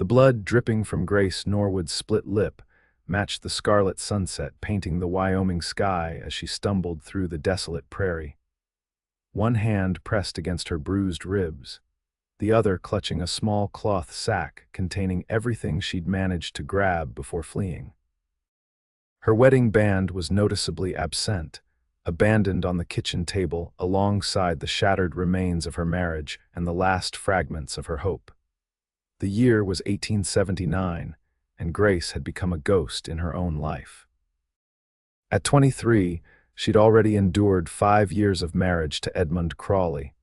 The blood dripping from Grace Norwood's split lip matched the scarlet sunset painting the Wyoming sky as she stumbled through the desolate prairie. One hand pressed against her bruised ribs, the other clutching a small cloth sack containing everything she'd managed to grab before fleeing. Her wedding band was noticeably absent, abandoned on the kitchen table alongside the shattered remains of her marriage and the last fragments of her hope. The year was 1879, and Grace had become a ghost in her own life. At 23, she'd already endured 5 years of marriage to Edmund Crawley,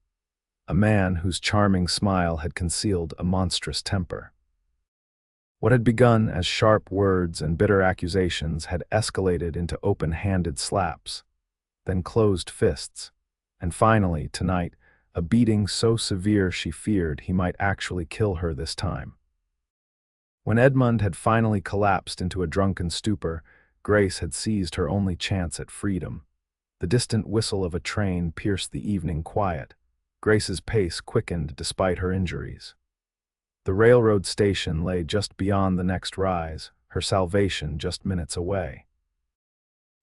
a man whose charming smile had concealed a monstrous temper. What had begun as sharp words and bitter accusations had escalated into open-handed slaps, then closed fists, and finally, tonight, a beating so severe she feared he might actually kill her this time. When Edmund had finally collapsed into a drunken stupor, Grace had seized her only chance at freedom. The distant whistle of a train pierced the evening quiet. Grace's pace quickened despite her injuries. The railroad station lay just beyond the next rise, her salvation just minutes away.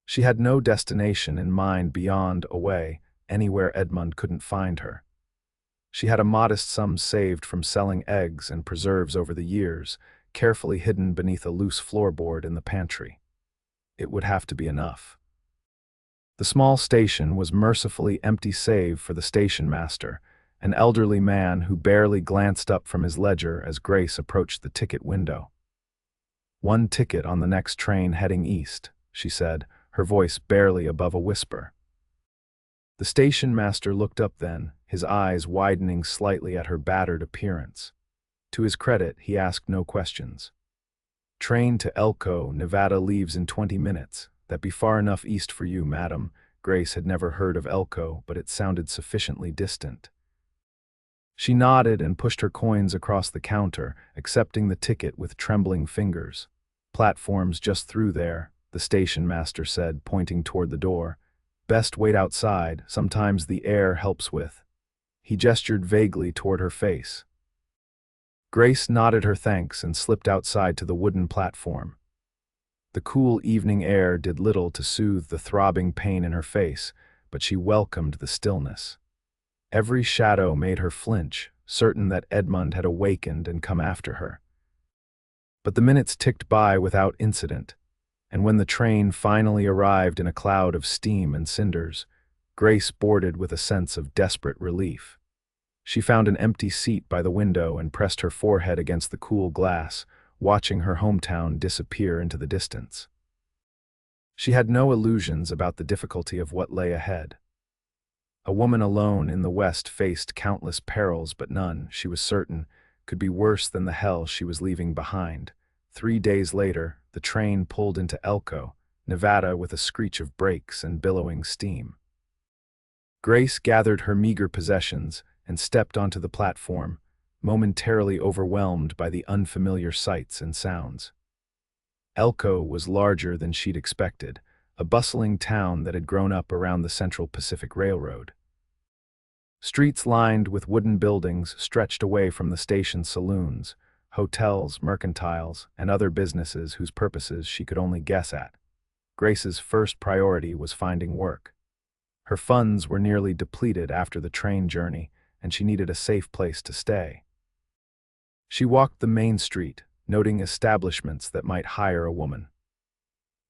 She had no destination in mind beyond away, anywhere Edmund couldn't find her. She had a modest sum saved from selling eggs and preserves over the years, carefully hidden beneath a loose floorboard in the pantry. It would have to be enough. The small station was mercifully empty save for the station master, an elderly man who barely glanced up from his ledger as Grace approached the ticket window. "One ticket on the next train heading east," she said, her voice barely above a whisper. The station master looked up then, his eyes widening slightly at her battered appearance. To his credit, he asked no questions. "Train to Elko, Nevada leaves in 20 minutes. That be far enough east for you, madam." Grace had never heard of Elko, but it sounded sufficiently distant. She nodded and pushed her coins across the counter, accepting the ticket with trembling fingers. "Platform's just through there," the station master said, pointing toward the door. "Best wait outside, sometimes the air helps with." He gestured vaguely toward her face. Grace nodded her thanks and slipped outside to the wooden platform. The cool evening air did little to soothe the throbbing pain in her face, but she welcomed the stillness. Every shadow made her flinch, certain that Edmund had awakened and come after her. But the minutes ticked by without incident, and when the train finally arrived in a cloud of steam and cinders, Grace boarded with a sense of desperate relief. She found an empty seat by the window and pressed her forehead against the cool glass, watching her hometown disappear into the distance. She had no illusions about the difficulty of what lay ahead. A woman alone in the West faced countless perils, but none, she was certain, could be worse than the hell she was leaving behind. 3 days later, the train pulled into Elko, Nevada, with a screech of brakes and billowing steam. Grace gathered her meager possessions and stepped onto the platform, momentarily overwhelmed by the unfamiliar sights and sounds. Elko was larger than she'd expected, a bustling town that had grown up around the Central Pacific Railroad. Streets lined with wooden buildings stretched away from the station's saloons, hotels, mercantiles, and other businesses whose purposes she could only guess at. Grace's first priority was finding work. Her funds were nearly depleted after the train journey, and she needed a safe place to stay. She walked the main street, noting establishments that might hire a woman.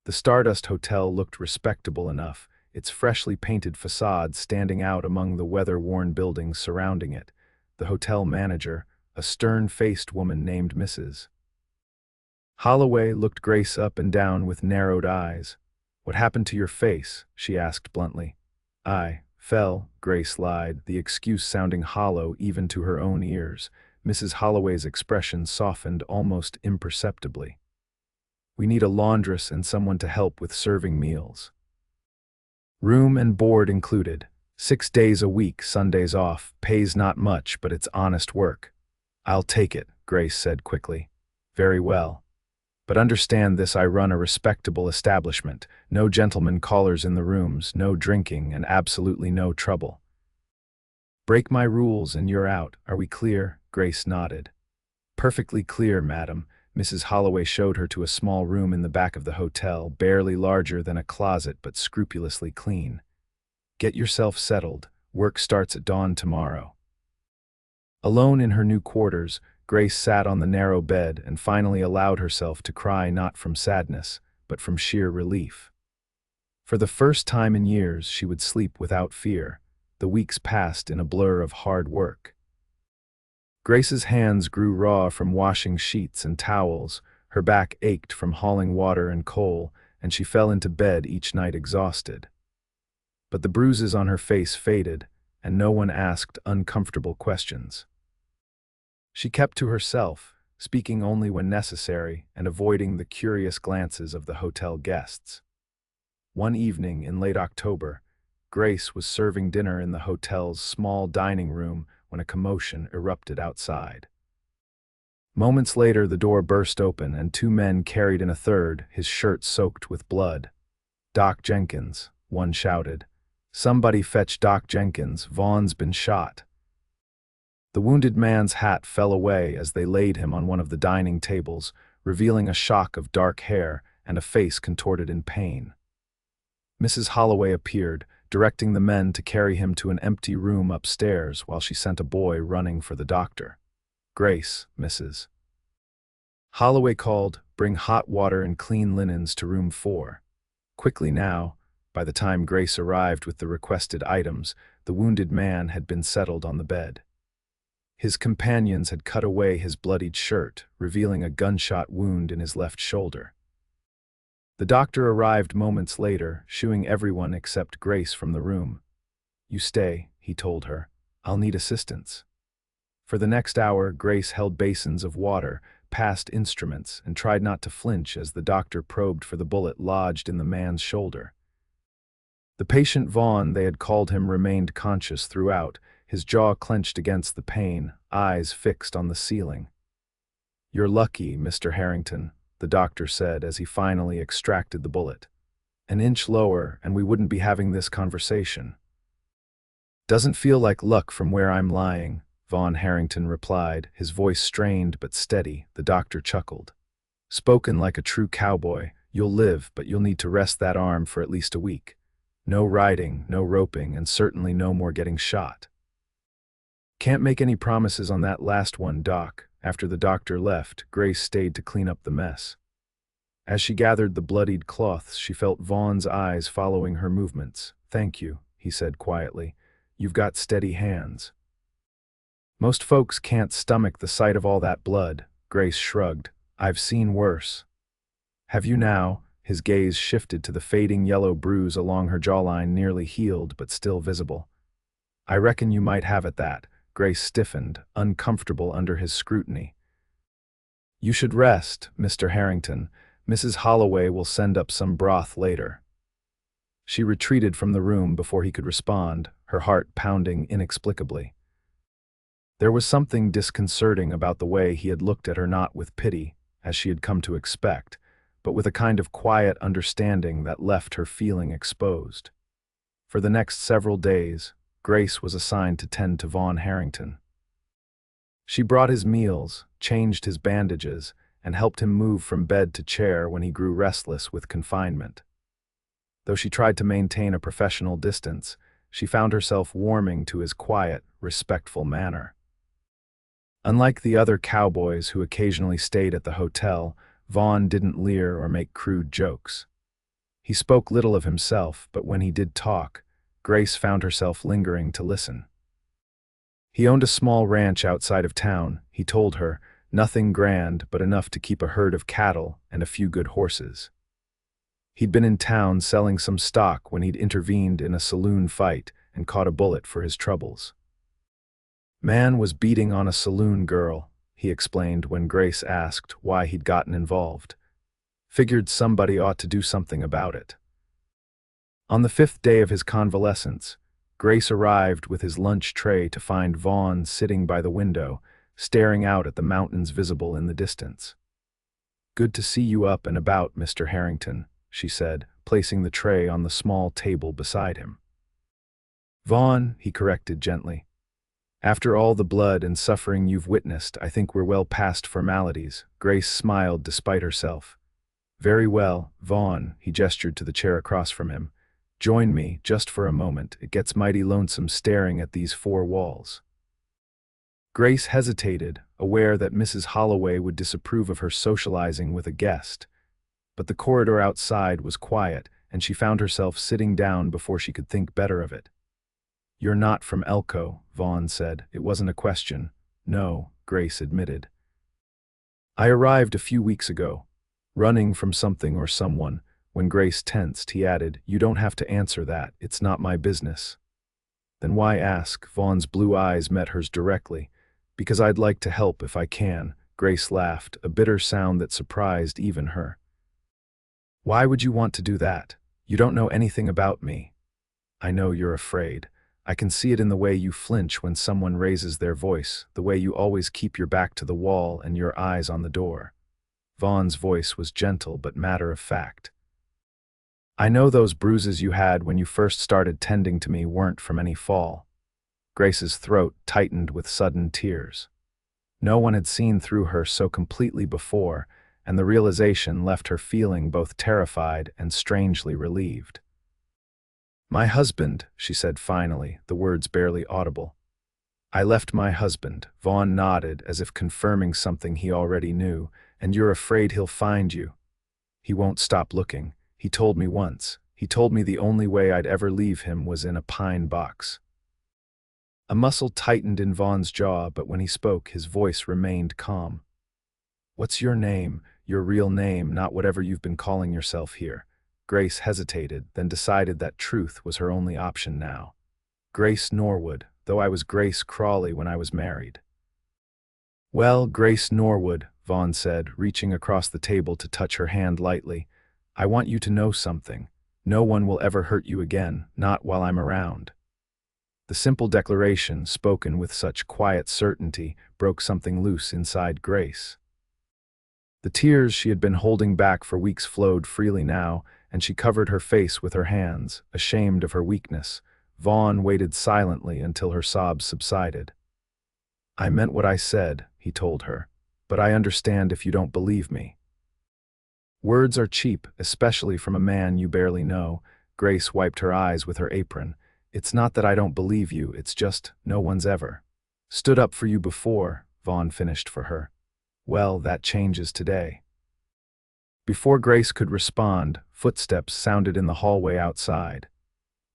The Stardust Hotel looked respectable enough, its freshly painted facade standing out among the weather-worn buildings surrounding it. The hotel manager, a stern-faced woman named Mrs. Holloway, looked Grace up and down with narrowed eyes. "What happened to your face?" she asked bluntly. "I fell," Grace lied, the excuse sounding hollow even to her own ears. Mrs. Holloway's expression softened almost imperceptibly. "We need a laundress and someone to help with serving meals. Room and board included. 6 days a week, Sundays off, pays not much, but it's honest work." "I'll take it," Grace said quickly. "Very well. But understand this, I run a respectable establishment. No gentlemen callers in the rooms, no drinking, and absolutely no trouble. Break my rules and you're out, are we clear?" Grace nodded. Perfectly clear, madam. Mrs. Holloway showed her to a small room in the back of the hotel, barely larger than a closet but scrupulously clean. Get yourself settled. Work starts at dawn tomorrow. Alone in her new quarters, Grace sat on the narrow bed and finally allowed herself to cry not from sadness, but from sheer relief. For the first time in years, she would sleep without fear. The weeks passed in a blur of hard work. Grace's hands grew raw from washing sheets and towels, her back ached from hauling water and coal, and she fell into bed each night exhausted. But the bruises on her face faded, and no one asked uncomfortable questions. She kept to herself, speaking only when necessary and avoiding the curious glances of the hotel guests. One evening in late October, Grace was serving dinner in the hotel's small dining room when a commotion erupted outside. Moments later, the door burst open and two men carried in a third, his shirt soaked with blood. "Doc Jenkins," one shouted. "Somebody fetch Doc Jenkins, Vaughn's been shot." The wounded man's hat fell away as they laid him on one of the dining tables, revealing a shock of dark hair and a face contorted in pain. Mrs. Holloway appeared, directing the men to carry him to an empty room upstairs while she sent a boy running for the doctor. "Grace, Mrs. Holloway called, bring hot water and clean linens to room 4. Quickly now. By the time Grace arrived with the requested items, the wounded man had been settled on the bed. His companions had cut away his bloodied shirt, revealing a gunshot wound in his left shoulder. The doctor arrived moments later, shooing everyone except Grace from the room. "You stay," he told her. "I'll need assistance." For the next hour, Grace held basins of water, passed instruments, and tried not to flinch as the doctor probed for the bullet lodged in the man's shoulder. The patient Vaughn, they had called him, remained conscious throughout, his jaw clenched against the pain, eyes fixed on the ceiling. "You're lucky, Mr. Harrington," the doctor said as he finally extracted the bullet. "An inch lower, and we wouldn't be having this conversation." "Doesn't feel like luck from where I'm lying," Vaughn Harrington replied, his voice strained but steady. The doctor chuckled. "Spoken like a true cowboy. You'll live, but you'll need to rest that arm for at least a week. No riding, no roping, and certainly no more getting shot." "Can't make any promises on that last one, Doc." After the doctor left, Grace stayed to clean up the mess. As she gathered the bloodied cloths, she felt Vaughn's eyes following her movements. "Thank you," he said quietly. "You've got steady hands." "Most folks can't stomach the sight of all that blood," Grace shrugged. "I've seen worse." "Have you now?" His gaze shifted to the fading yellow bruise along her jawline, nearly healed but still visible. "I reckon you might have it that." Grace stiffened, uncomfortable under his scrutiny. "You should rest, Mr. Harrington. Mrs. Holloway will send up some broth later." She retreated from the room before he could respond, her heart pounding inexplicably. There was something disconcerting about the way he had looked at her, not with pity, as she had come to expect, but with a kind of quiet understanding that left her feeling exposed. For the next several days, Grace was assigned to tend to Vaughn Harrington. She brought his meals, changed his bandages, and helped him move from bed to chair when he grew restless with confinement. Though she tried to maintain a professional distance, she found herself warming to his quiet, respectful manner. Unlike the other cowboys who occasionally stayed at the hotel, Vaughn didn't leer or make crude jokes. He spoke little of himself, but when he did talk, Grace found herself lingering to listen. He owned a small ranch outside of town, he told her, nothing grand but enough to keep a herd of cattle and a few good horses. He'd been in town selling some stock when he'd intervened in a saloon fight and caught a bullet for his troubles. "Man was beating on a saloon girl," he explained when Grace asked why he'd gotten involved. "Figured somebody ought to do something about it." On the 5th day of his convalescence, Grace arrived with his lunch tray to find Vaughn sitting by the window, staring out at the mountains visible in the distance. "Good to see you up and about, Mr. Harrington," she said, placing the tray on the small table beside him. "Vaughn," he corrected gently. After all the blood and suffering you've witnessed, I think we're well past formalities. Grace smiled despite herself. Very well, Vaughn, he gestured to the chair across from him. Join me, just for a moment. It gets mighty lonesome staring at these four walls. Grace hesitated, aware that Mrs. Holloway would disapprove of her socializing with a guest. But the corridor outside was quiet, and she found herself sitting down before she could think better of it. You're not from Elko, Vaughn said. It wasn't a question. No, Grace admitted. I arrived a few weeks ago. Running from something or someone. When Grace tensed, he added, You don't have to answer that. It's not my business. Then why ask? Vaughn's blue eyes met hers directly. Because I'd like to help if I can. Grace laughed, a bitter sound that surprised even her. Why would you want to do that? You don't know anything about me. I know you're afraid. I can see it in the way you flinch when someone raises their voice, the way you always keep your back to the wall and your eyes on the door. Vaughn's voice was gentle but matter-of-fact. I know those bruises you had when you first started tending to me weren't from any fall. Grace's throat tightened with sudden tears. No one had seen through her so completely before, and the realization left her feeling both terrified and strangely relieved. My husband, she said finally, the words barely audible. I left my husband. Vaughn nodded as if confirming something he already knew. And you're afraid he'll find you. He won't stop looking. He told me once. He told me the only way I'd ever leave him was in a pine box. A muscle tightened in Vaughn's jaw, but when he spoke, his voice remained calm. What's your name? Your real name, not whatever you've been calling yourself here. Grace hesitated, then decided that truth was her only option now. Grace Norwood, though I was Grace Crawley when I was married. Well, Grace Norwood, Vaughn said, reaching across the table to touch her hand lightly. I want you to know something. No one will ever hurt you again, not while I'm around. The simple declaration, spoken with such quiet certainty, broke something loose inside Grace. The tears she had been holding back for weeks flowed freely now, and she covered her face with her hands, ashamed of her weakness. Vaughn waited silently until her sobs subsided. I meant what I said, he told her. But I understand if you don't believe me. Words are cheap, especially from a man you barely know. Grace wiped her eyes with her apron. It's not that I don't believe you, it's just no one's ever stood up for you before, Vaughn finished for her. Well, that changes today. Before Grace could respond, footsteps sounded in the hallway outside.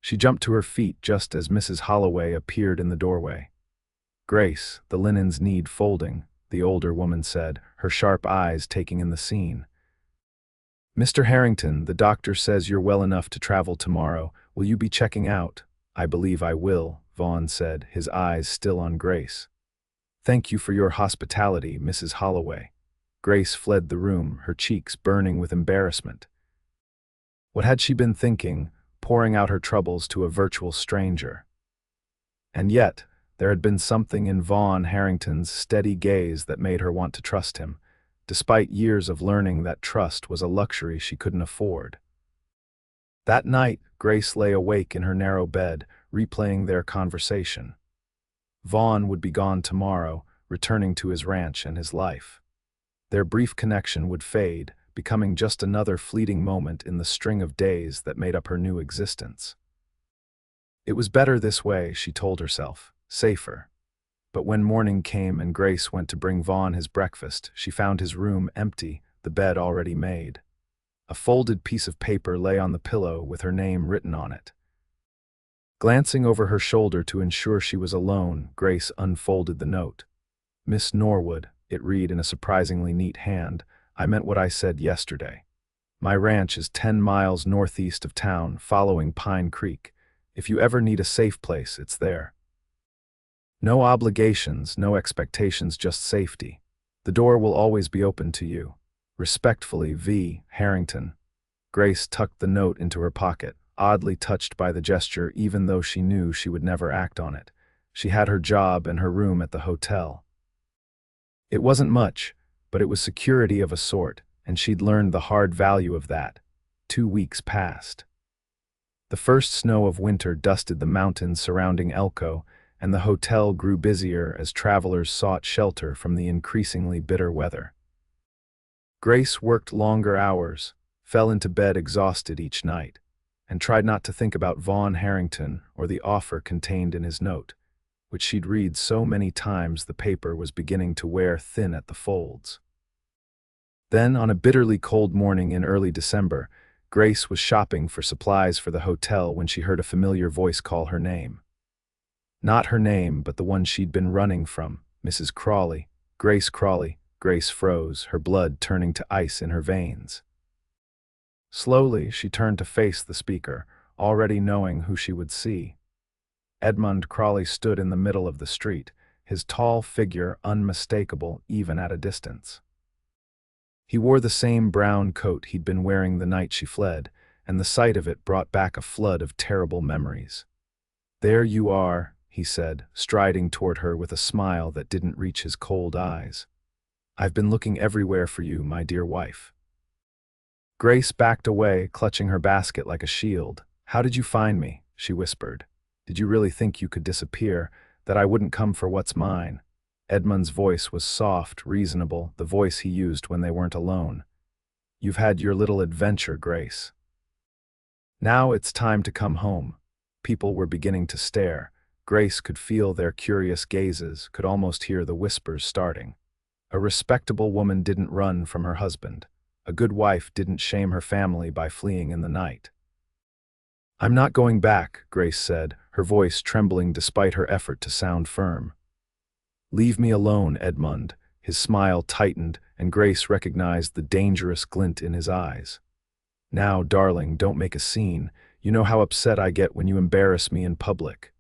She jumped to her feet just as Mrs. Holloway appeared in the doorway. Grace, the linens need folding, the older woman said, her sharp eyes taking in the scene. Mr. Harrington, the doctor says you're well enough to travel tomorrow. Will you be checking out? I believe I will, Vaughn said, his eyes still on Grace. Thank you for your hospitality, Mrs. Holloway. Grace fled the room, her cheeks burning with embarrassment. What had she been thinking, pouring out her troubles to a virtual stranger? And yet, there had been something in Vaughn Harrington's steady gaze that made her want to trust him, despite years of learning that trust was a luxury she couldn't afford. That night, Grace lay awake in her narrow bed, replaying their conversation. Vaughn would be gone tomorrow, returning to his ranch and his life. Their brief connection would fade, becoming just another fleeting moment in the string of days that made up her new existence. It was better this way, she told herself. Safer. But when morning came and Grace went to bring Vaughn his breakfast, she found his room empty, the bed already made. A folded piece of paper lay on the pillow with her name written on it. Glancing over her shoulder to ensure she was alone, Grace unfolded the note. Miss Norwood, it read in a surprisingly neat hand, I meant what I said yesterday. My ranch is 10 miles northeast of town, following Pine Creek. If you ever need a safe place, it's there. No obligations, no expectations, just safety. The door will always be open to you. Respectfully, V. Harrington. Grace tucked the note into her pocket, oddly touched by the gesture even though she knew she would never act on it. She had her job and her room at the hotel. It wasn't much, but it was security of a sort, and she'd learned the hard value of that. 2 weeks passed. The first snow of winter dusted the mountains surrounding Elko, and the hotel grew busier as travelers sought shelter from the increasingly bitter weather. Grace worked longer hours, fell into bed exhausted each night, and tried not to think about Vaughn Harrington or the offer contained in his note, which she'd read so many times the paper was beginning to wear thin at the folds. Then, on a bitterly cold morning in early December, Grace was shopping for supplies for the hotel when she heard a familiar voice call her name. Not her name, but the one she'd been running from, Mrs. Crawley, Grace Crawley. Grace froze, her blood turning to ice in her veins. Slowly, she turned to face the speaker, already knowing who she would see. Edmund Crawley stood in the middle of the street, his tall figure unmistakable even at a distance. He wore the same brown coat he'd been wearing the night she fled, and the sight of it brought back a flood of terrible memories. "There you are," he said, striding toward her with a smile that didn't reach his cold eyes. "I've been looking everywhere for you, my dear wife." Grace backed away, clutching her basket like a shield. "How did you find me?" she whispered. "Did you really think you could disappear, that I wouldn't come for what's mine?" Edmund's voice was soft, reasonable, the voice he used when they weren't alone. "You've had your little adventure, Grace. Now it's time to come home." People were beginning to stare. Grace could feel their curious gazes, could almost hear the whispers starting. A respectable woman didn't run from her husband. A good wife didn't shame her family by fleeing in the night. "I'm not going back," Grace said, her voice trembling despite her effort to sound firm. "Leave me alone, Edmund." His smile tightened, and Grace recognized the dangerous glint in his eyes. "Now, darling, don't make a scene. You know how upset I get when you embarrass me in public."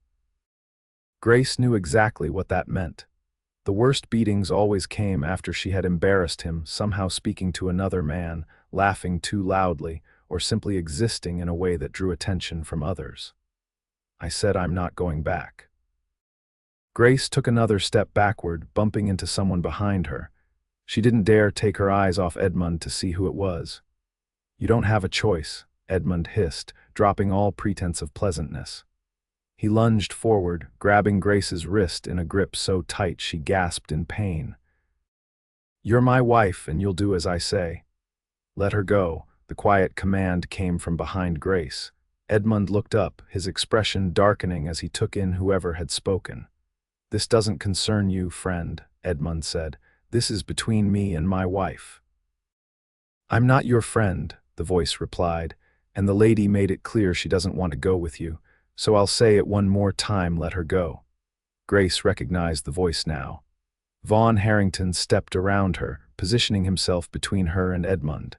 Grace knew exactly what that meant. The worst beatings always came after she had embarrassed him, somehow speaking to another man, laughing too loudly, or simply existing in a way that drew attention from others. "I said I'm not going back." Grace took another step backward, bumping into someone behind her. She didn't dare take her eyes off Edmund to see who it was. "You don't have a choice," Edmund hissed, dropping all pretense of pleasantness. He lunged forward, grabbing Grace's wrist in a grip so tight she gasped in pain. "You're my wife, and you'll do as I say." "Let her go." The quiet command came from behind Grace. Edmund looked up, his expression darkening as he took in whoever had spoken. "This doesn't concern you, friend," Edmund said. "This is between me and my wife." "I'm not your friend," the voice replied, "and the lady made it clear she doesn't want to go with you. So I'll say it one more time, let her go." Grace recognized the voice now. Vaughn Harrington stepped around her, positioning himself between her and Edmund.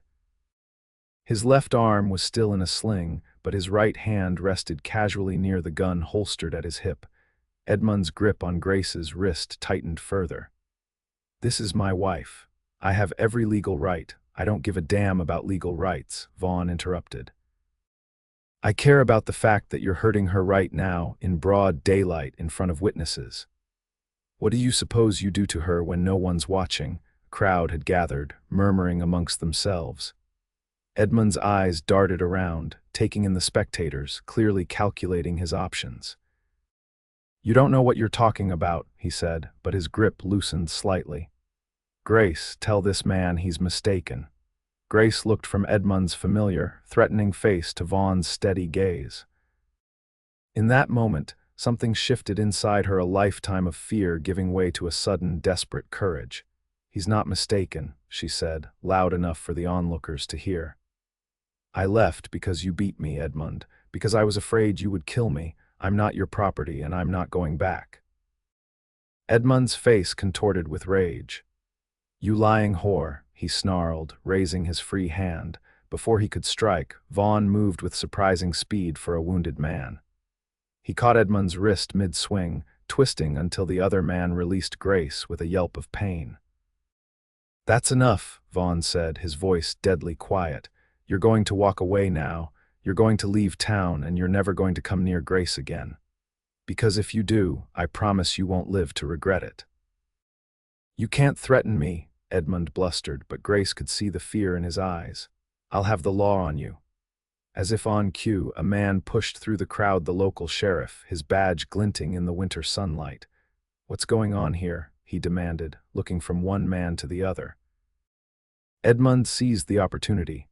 His left arm was still in a sling, but his right hand rested casually near the gun holstered at his hip. Edmund's grip on Grace's wrist tightened further. "This is my wife. I have every legal right. I don't give a damn about legal rights," Vaughn interrupted. "I care about the fact that you're hurting her right now, in broad daylight, in front of witnesses. What do you suppose you do to her when no one's watching?" A crowd had gathered, murmuring amongst themselves. Edmund's eyes darted around, taking in the spectators, clearly calculating his options. "You don't know what you're talking about," he said, but his grip loosened slightly. "Grace, tell this man he's mistaken." Grace looked from Edmund's familiar, threatening face to Vaughn's steady gaze. In that moment, something shifted inside her, a lifetime of fear giving way to a sudden, desperate courage. "He's not mistaken," she said, loud enough for the onlookers to hear. "I left because you beat me, Edmund, because I was afraid you would kill me. I'm not your property, and I'm not going back." Edmund's face contorted with rage. "You lying whore," he snarled, raising his free hand. Before he could strike, Vaughn moved with surprising speed for a wounded man. He caught Edmund's wrist mid-swing, twisting until the other man released Grace with a yelp of pain. "That's enough," Vaughn said, his voice deadly quiet. "You're going to walk away now. You're going to leave town, and you're never going to come near Grace again. Because if you do, I promise you won't live to regret it." "You can't threaten me," Edmund blustered, but Grace could see the fear in his eyes. "I'll have the law on you." As if on cue, a man pushed through the crowd the local sheriff, his badge glinting in the winter sunlight. "What's going on here?" he demanded, looking from one man to the other. Edmund seized the opportunity.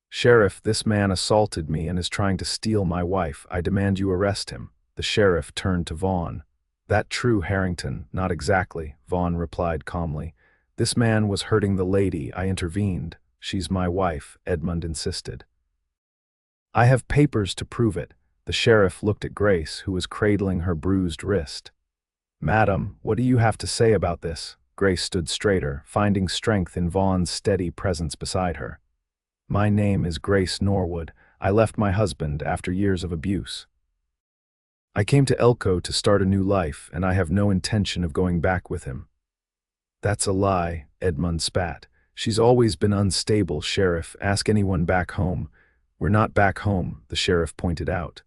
"Sheriff, this man assaulted me and is trying to steal my wife. I demand you arrest him." The sheriff turned to Vaughn. "That true, Harrington?" "Not exactly," Vaughn replied calmly. "This man was hurting the lady. I intervened." "She's my wife," Edmund insisted. "I have papers to prove it." The sheriff looked at Grace, who was cradling her bruised wrist. "Madam, what do you have to say about this?" Grace stood straighter, finding strength in Vaughn's steady presence beside her. "My name is Grace Norwood. I left my husband after years of abuse. I came to Elko to start a new life, and I have no intention of going back with him." "That's a lie," Edmund spat. "She's always been unstable, Sheriff. Ask anyone back home." "We're not back home," the sheriff pointed out.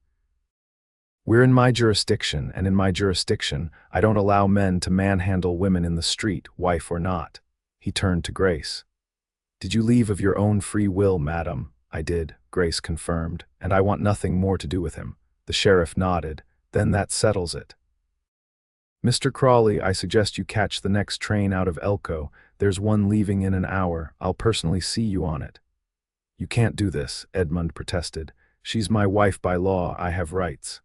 "We're in my jurisdiction, and in my jurisdiction, I don't allow men to manhandle women in the street, wife or not." He turned to Grace. "Did you leave of your own free will, madam?" "I did," Grace confirmed, "and I want nothing more to do with him." The sheriff nodded. "Then that settles it. Mr. Crawley, I suggest you catch the next train out of Elko. There's one leaving in an hour. I'll personally see you on it." "You can't do this," Edmund protested. "She's my wife by law. I have rights."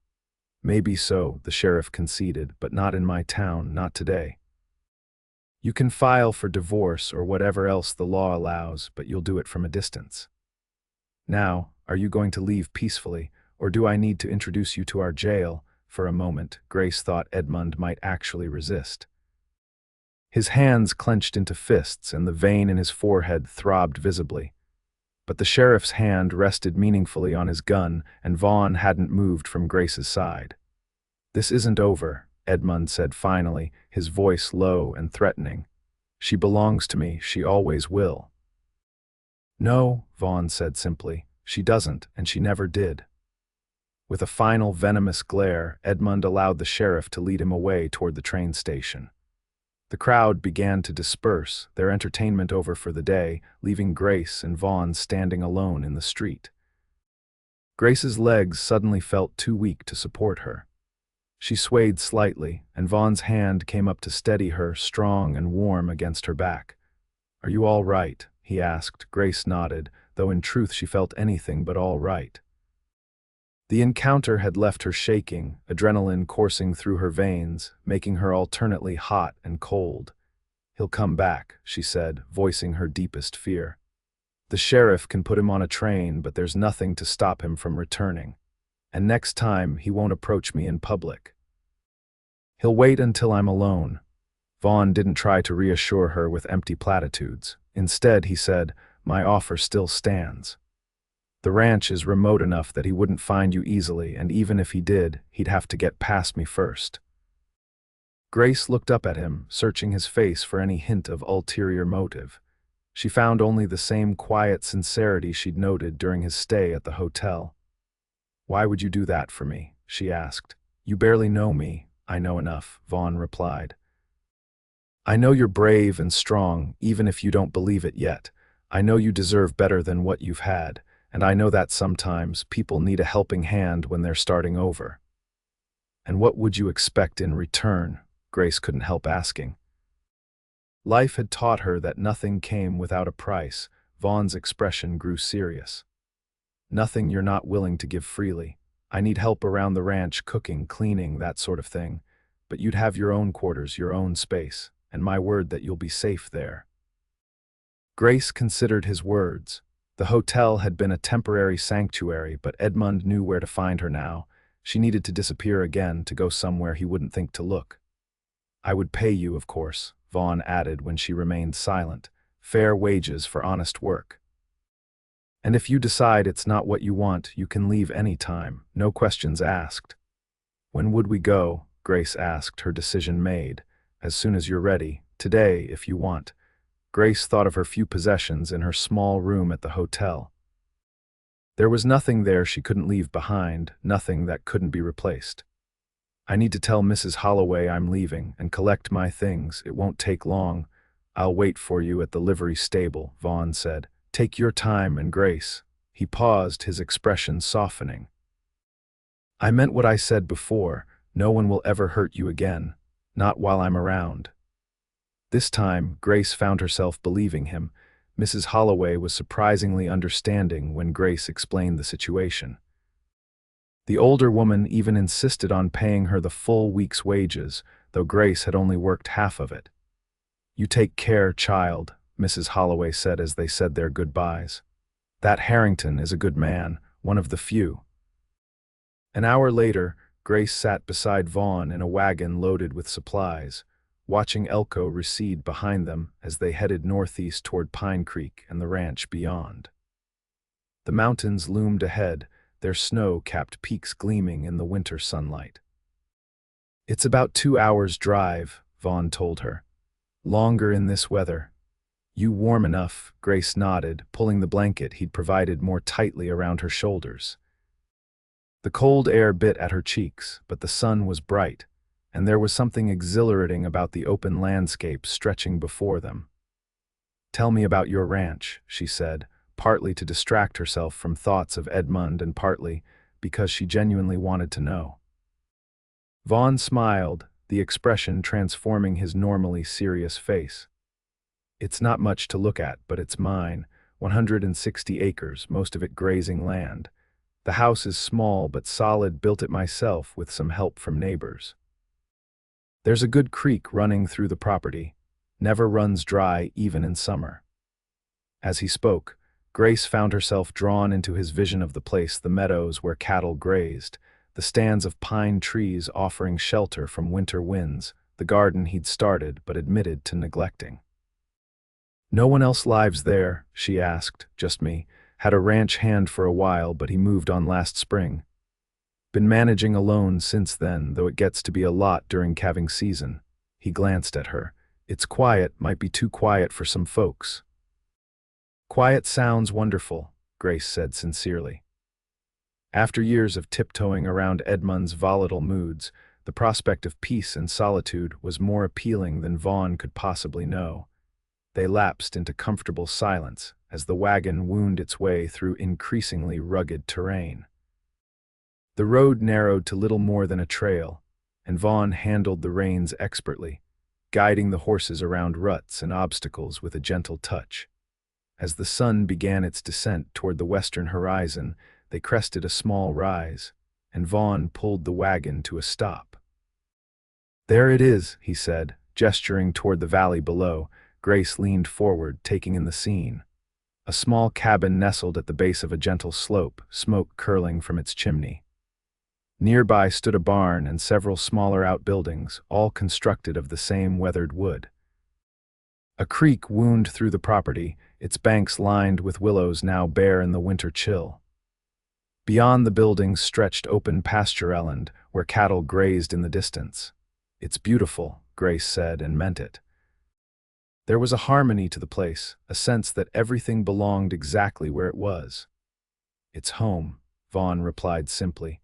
"Maybe so," the sheriff conceded, "but not in my town, not today. You can file for divorce or whatever else the law allows, but you'll do it from a distance. Now, are you going to leave peacefully, or do I need to introduce you to our jail?" For a moment, Grace thought Edmund might actually resist. His hands clenched into fists, and the vein in his forehead throbbed visibly. But the sheriff's hand rested meaningfully on his gun, and Vaughn hadn't moved from Grace's side. "This isn't over," Edmund said finally, his voice low and threatening. "She belongs to me. She always will." "No," Vaughn said simply. "She doesn't, and she never did." With a final venomous glare, Edmund allowed the sheriff to lead him away toward the train station. The crowd began to disperse, their entertainment over for the day, leaving Grace and Vaughn standing alone in the street. Grace's legs suddenly felt too weak to support her. She swayed slightly, and Vaughn's hand came up to steady her, strong and warm against her back. "Are you all right?" he asked. Grace nodded, though in truth she felt anything but all right. The encounter had left her shaking, adrenaline coursing through her veins, making her alternately hot and cold. "He'll come back," she said, voicing her deepest fear. "The sheriff can put him on a train, but there's nothing to stop him from returning. And next time, he won't approach me in public. He'll wait until I'm alone." Vaughn didn't try to reassure her with empty platitudes. Instead, he said, "My offer still stands. The ranch is remote enough that he wouldn't find you easily, and even if he did, he'd have to get past me first." Grace looked up at him, searching his face for any hint of ulterior motive. She found only the same quiet sincerity she'd noted during his stay at the hotel. "Why would you do that for me?" she asked. "You barely know me." "I know enough," Vaughn replied. "I know you're brave and strong, even if you don't believe it yet. I know you deserve better than what you've had. And I know that sometimes people need a helping hand when they're starting over." "And what would you expect in return?" Grace couldn't help asking. Life had taught her that nothing came without a price. Vaughn's expression grew serious. "Nothing you're not willing to give freely. I need help around the ranch, cooking, cleaning, that sort of thing. But you'd have your own quarters, your own space, and my word that you'll be safe there." Grace considered his words. The hotel had been a temporary sanctuary, but Edmund knew where to find her now. She needed to disappear again, to go somewhere he wouldn't think to look. "I would pay you, of course," Vaughn added when she remained silent. "Fair wages for honest work. And if you decide it's not what you want, you can leave any time, no questions asked." "When would we go?" Grace asked, her decision made. "As soon as you're ready. Today, if you want." Grace thought of her few possessions in her small room at the hotel. There was nothing there she couldn't leave behind, nothing that couldn't be replaced. "I need to tell Mrs. Holloway I'm leaving and collect my things. It won't take long. I'll wait for you at the livery stable," Vaughn said. "Take your time and grace." He paused, his expression softening. I meant what I said before. No one will ever hurt you again. Not while I'm around. This time, Grace found herself believing him. Mrs. Holloway was surprisingly understanding when Grace explained the situation. The older woman even insisted on paying her the full week's wages, though Grace had only worked half of it. You take care, child, Mrs. Holloway said as they said their goodbyes. That Harrington is a good man, one of the few. An hour later, Grace sat beside Vaughn in a wagon loaded with supplies, watching Elko recede behind them as they headed northeast toward Pine Creek and the ranch beyond. The mountains loomed ahead, their snow-capped peaks gleaming in the winter sunlight. It's about 2 hours' drive, Vaughn told her. Longer in this weather. You warm enough, Grace nodded, pulling the blanket he'd provided more tightly around her shoulders. The cold air bit at her cheeks, but the sun was bright, and there was something exhilarating about the open landscape stretching before them. Tell me about your ranch, she said, partly to distract herself from thoughts of Edmund and partly because she genuinely wanted to know. Vaughn smiled, the expression transforming his normally serious face. It's not much to look at, but it's mine, 160 acres, most of it grazing land. The house is small but solid, built it myself with some help from neighbors. There's a good creek running through the property, never runs dry even in summer. As he spoke, Grace found herself drawn into his vision of the place, the meadows where cattle grazed, the stands of pine trees offering shelter from winter winds, the garden he'd started but admitted to neglecting. No one else lives there, she asked, just me. Had a ranch hand for a while, but he moved on last spring. Been managing alone since then, though it gets to be a lot during calving season. He glanced at her. It's quiet, might be too quiet for some folks. Quiet sounds wonderful, Grace said sincerely. After years of tiptoeing around Edmund's volatile moods, the prospect of peace and solitude was more appealing than Vaughn could possibly know. They lapsed into comfortable silence as the wagon wound its way through increasingly rugged terrain. The road narrowed to little more than a trail, and Vaughn handled the reins expertly, guiding the horses around ruts and obstacles with a gentle touch. As the sun began its descent toward the western horizon, they crested a small rise, and Vaughn pulled the wagon to a stop. There it is, he said, gesturing toward the valley below. Grace leaned forward, taking in the scene. A small cabin nestled at the base of a gentle slope, smoke curling from its chimney. Nearby stood a barn and several smaller outbuildings, all constructed of the same weathered wood. A creek wound through the property, its banks lined with willows now bare in the winter chill. Beyond the buildings stretched open pastureland, where cattle grazed in the distance. It's beautiful, Grace said, and meant it. There was a harmony to the place, a sense that everything belonged exactly where it was. It's home, Vaughn replied simply,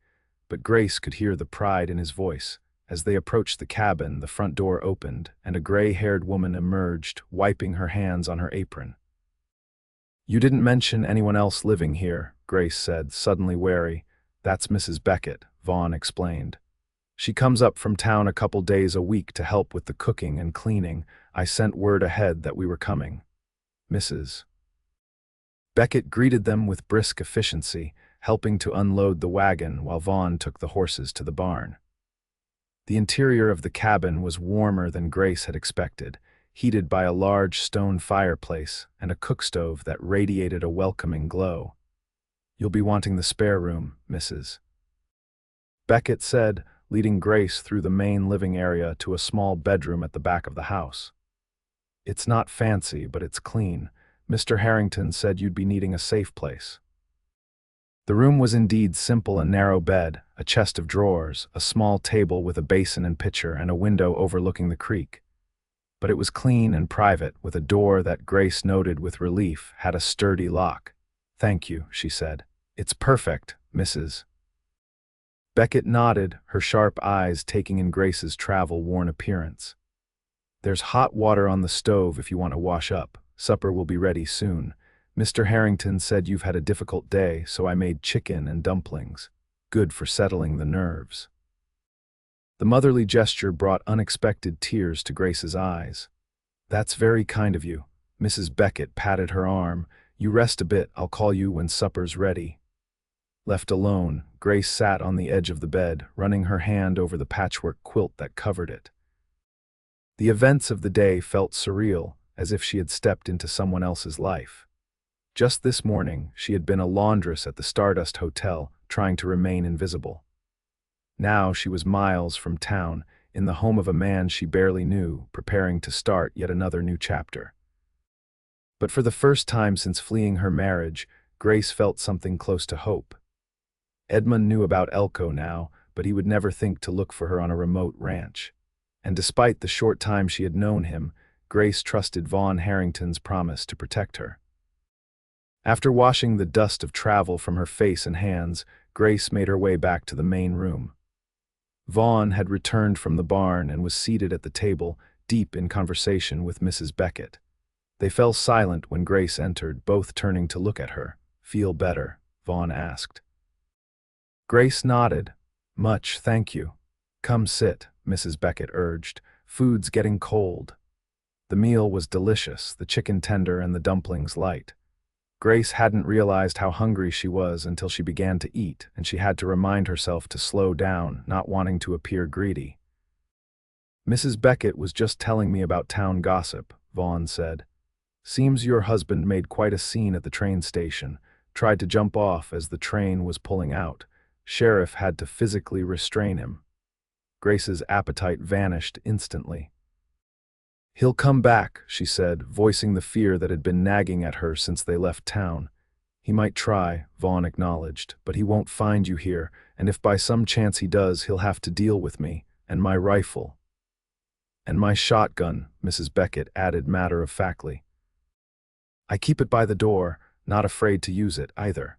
but Grace could hear the pride in his voice. As they approached the cabin, the front door opened, and a gray-haired woman emerged, wiping her hands on her apron. You didn't mention anyone else living here, Grace said, suddenly wary. That's Mrs. Beckett, Vaughn explained. She comes up from town a couple days a week to help with the cooking and cleaning. I sent word ahead that we were coming. Mrs. Beckett greeted them with brisk efficiency, helping to unload the wagon while Vaughn took the horses to the barn. The interior of the cabin was warmer than Grace had expected, heated by a large stone fireplace and a cookstove that radiated a welcoming glow. You'll be wanting the spare room, Mrs. Beckett said, leading Grace through the main living area to a small bedroom at the back of the house. It's not fancy, but it's clean. Mr. Harrington said you'd be needing a safe place. The room was indeed simple: a narrow bed, a chest of drawers, a small table with a basin and pitcher, and a window overlooking the creek. But it was clean and private, with a door that Grace noted with relief had a sturdy lock. Thank you, she said. It's perfect, Mrs. Beckett nodded, her sharp eyes taking in Grace's travel-worn appearance. There's hot water on the stove if you want to wash up. Supper will be ready soon. Mr. Harrington said you've had a difficult day, so I made chicken and dumplings. Good for settling the nerves." The motherly gesture brought unexpected tears to Grace's eyes. "That's very kind of you." Mrs. Beckett patted her arm. "You rest a bit, I'll call you when supper's ready." Left alone, Grace sat on the edge of the bed, running her hand over the patchwork quilt that covered it. The events of the day felt surreal, as if she had stepped into someone else's life. Just this morning, she had been a laundress at the Stardust Hotel, trying to remain invisible. Now she was miles from town, in the home of a man she barely knew, preparing to start yet another new chapter. But for the first time since fleeing her marriage, Grace felt something close to hope. Edmund knew about Elko now, but he would never think to look for her on a remote ranch. And despite the short time she had known him, Grace trusted Vaughn Harrington's promise to protect her. After washing the dust of travel from her face and hands, Grace made her way back to the main room. Vaughn had returned from the barn and was seated at the table, deep in conversation with Mrs. Beckett. They fell silent when Grace entered, both turning to look at her. "Feel better?" Vaughn asked. Grace nodded. "Much, thank you." "Come sit," Mrs. Beckett urged. "Food's getting cold." The meal was delicious, the chicken tender and the dumplings light. Grace hadn't realized how hungry she was until she began to eat, and she had to remind herself to slow down, not wanting to appear greedy. "Mrs. Beckett was just telling me about town gossip," Vaughn said. "Seems your husband made quite a scene at the train station, tried to jump off as the train was pulling out. Sheriff had to physically restrain him." Grace's appetite vanished instantly. "He'll come back," she said, voicing the fear that had been nagging at her since they left town. "He might try," Vaughn acknowledged, "but he won't find you here, and if by some chance he does, he'll have to deal with me, and my rifle." "And my shotgun," Mrs. Beckett added matter-of-factly. "I keep it by the door, not afraid to use it either."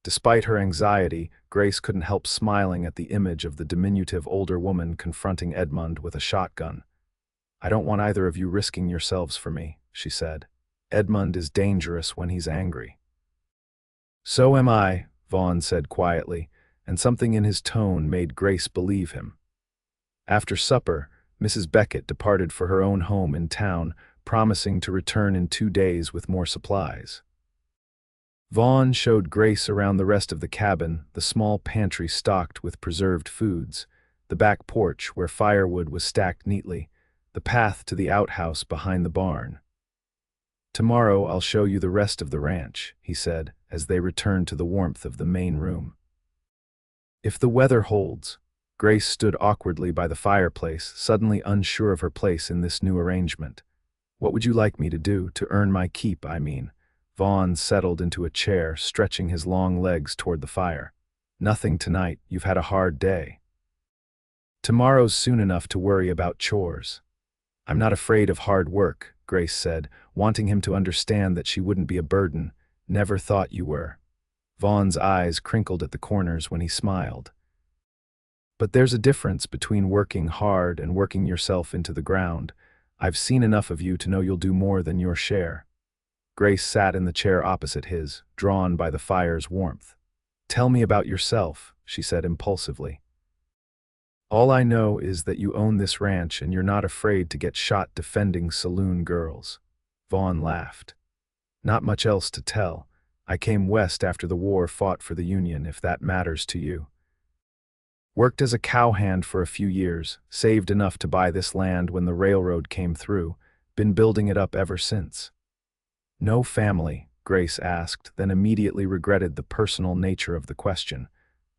Despite her anxiety, Grace couldn't help smiling at the image of the diminutive older woman confronting Edmund with a shotgun. "I don't want either of you risking yourselves for me," she said. "Edmund is dangerous when he's angry." "So am I," Vaughn said quietly, and something in his tone made Grace believe him. After supper, Mrs. Beckett departed for her own home in town, promising to return in 2 days with more supplies. Vaughn showed Grace around the rest of the cabin, the small pantry stocked with preserved foods, the back porch where firewood was stacked neatly, the path to the outhouse behind the barn. "Tomorrow I'll show you the rest of the ranch," he said, as they returned to the warmth of the main room. "If the weather holds." Grace stood awkwardly by the fireplace, suddenly unsure of her place in this new arrangement. "What would you like me to do, to earn my keep, I mean?" Vaughn settled into a chair, stretching his long legs toward the fire. "Nothing tonight, you've had a hard day. Tomorrow's soon enough to worry about chores." "I'm not afraid of hard work," Grace said, wanting him to understand that she wouldn't be a burden. "Never thought you were." Vaughn's eyes crinkled at the corners when he smiled. "But there's a difference between working hard and working yourself into the ground. I've seen enough of you to know you'll do more than your share." Grace sat in the chair opposite his, drawn by the fire's warmth. "Tell me about yourself," she said impulsively. "All I know is that you own this ranch and you're not afraid to get shot defending saloon girls." Vaughn laughed. "Not much else to tell. I came west after the war, fought for the Union, if that matters to you. Worked as a cowhand for a few years, saved enough to buy this land when the railroad came through, been building it up ever since." "No family?" Grace asked, then immediately regretted the personal nature of the question.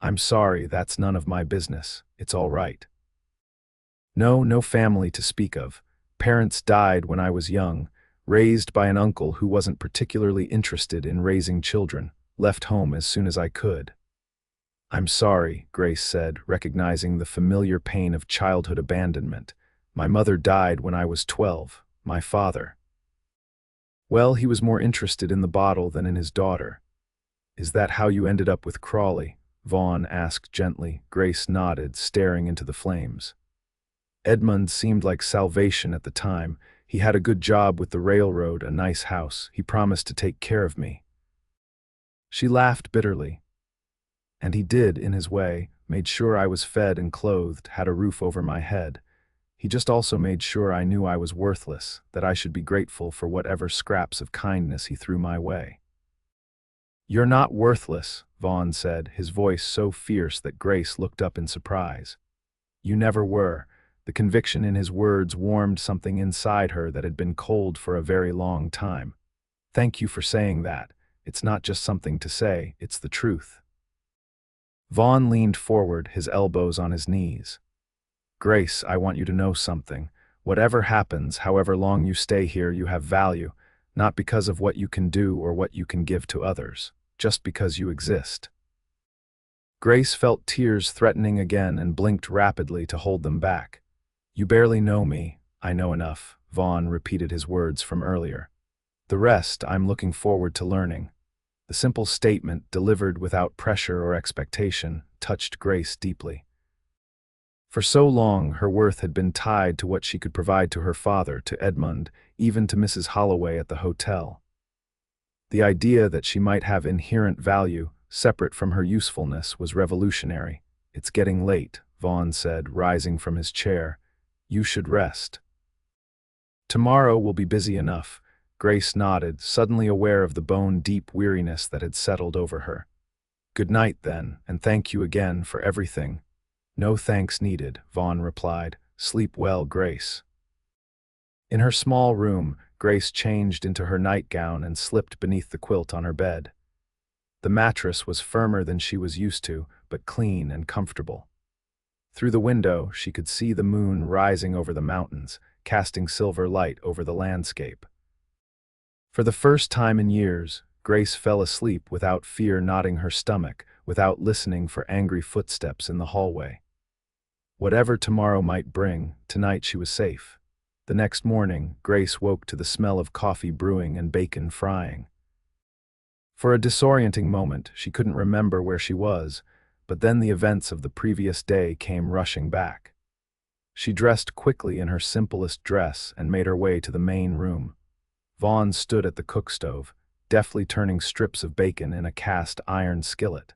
"I'm sorry, that's none of my business. It's all right." No family to speak of. Parents died when I was young, raised by an uncle who wasn't particularly interested in raising children, left home as soon as I could." "I'm sorry," Grace said, recognizing the familiar pain of childhood abandonment. "My mother died when I was 12, my father." "Well, he was more interested in the bottle than in his daughter." "Is that how you ended up with Crawley?" Vaughn asked gently. Grace nodded, staring into the flames. "Edmund seemed like salvation at the time. He had a good job with the railroad, a nice house. He promised to take care of me." She laughed bitterly. "And he did, in his way, made sure I was fed and clothed, had a roof over my head. He just also made sure I knew I was worthless, that I should be grateful for whatever scraps of kindness he threw my way." "You're not worthless," Vaughn said, his voice so fierce that Grace looked up in surprise. "You never were." The conviction in his words warmed something inside her that had been cold for a very long time. "Thank you for saying that. It's not just something to say, it's the truth." Vaughn leaned forward, his elbows on his knees. "Grace, I want you to know something. Whatever happens, however long you stay here, you have value, not because of what you can do or what you can give to others, just because you exist." Grace felt tears threatening again and blinked rapidly to hold them back. "You barely know me. I know enough," Vaughn repeated his words from earlier. "The rest I'm looking forward to learning." The simple statement, delivered without pressure or expectation, touched Grace deeply. For so long, her worth had been tied to what she could provide to her father, to Edmund, even to Mrs. Holloway at the hotel. The idea that she might have inherent value, separate from her usefulness, was revolutionary. "It's getting late," Vaughn said, rising from his chair. "You should rest." "Tomorrow will be busy enough." Grace nodded, suddenly aware of the bone-deep weariness that had settled over her. "Good night, then, and thank you again for everything." "No thanks needed," Vaughn replied. "Sleep well, Grace." In her small room, Grace changed into her nightgown and slipped beneath the quilt on her bed. The mattress was firmer than she was used to, but clean and comfortable. Through the window, she could see the moon rising over the mountains, casting silver light over the landscape. For the first time in years, Grace fell asleep without fear knotting her stomach, without listening for angry footsteps in the hallway. Whatever tomorrow might bring, tonight she was safe. The next morning, Grace woke to the smell of coffee brewing and bacon frying. For a disorienting moment, she couldn't remember where she was, but then the events of the previous day came rushing back. She dressed quickly in her simplest dress and made her way to the main room. Vaughn stood at the cook stove, deftly turning strips of bacon in a cast iron skillet.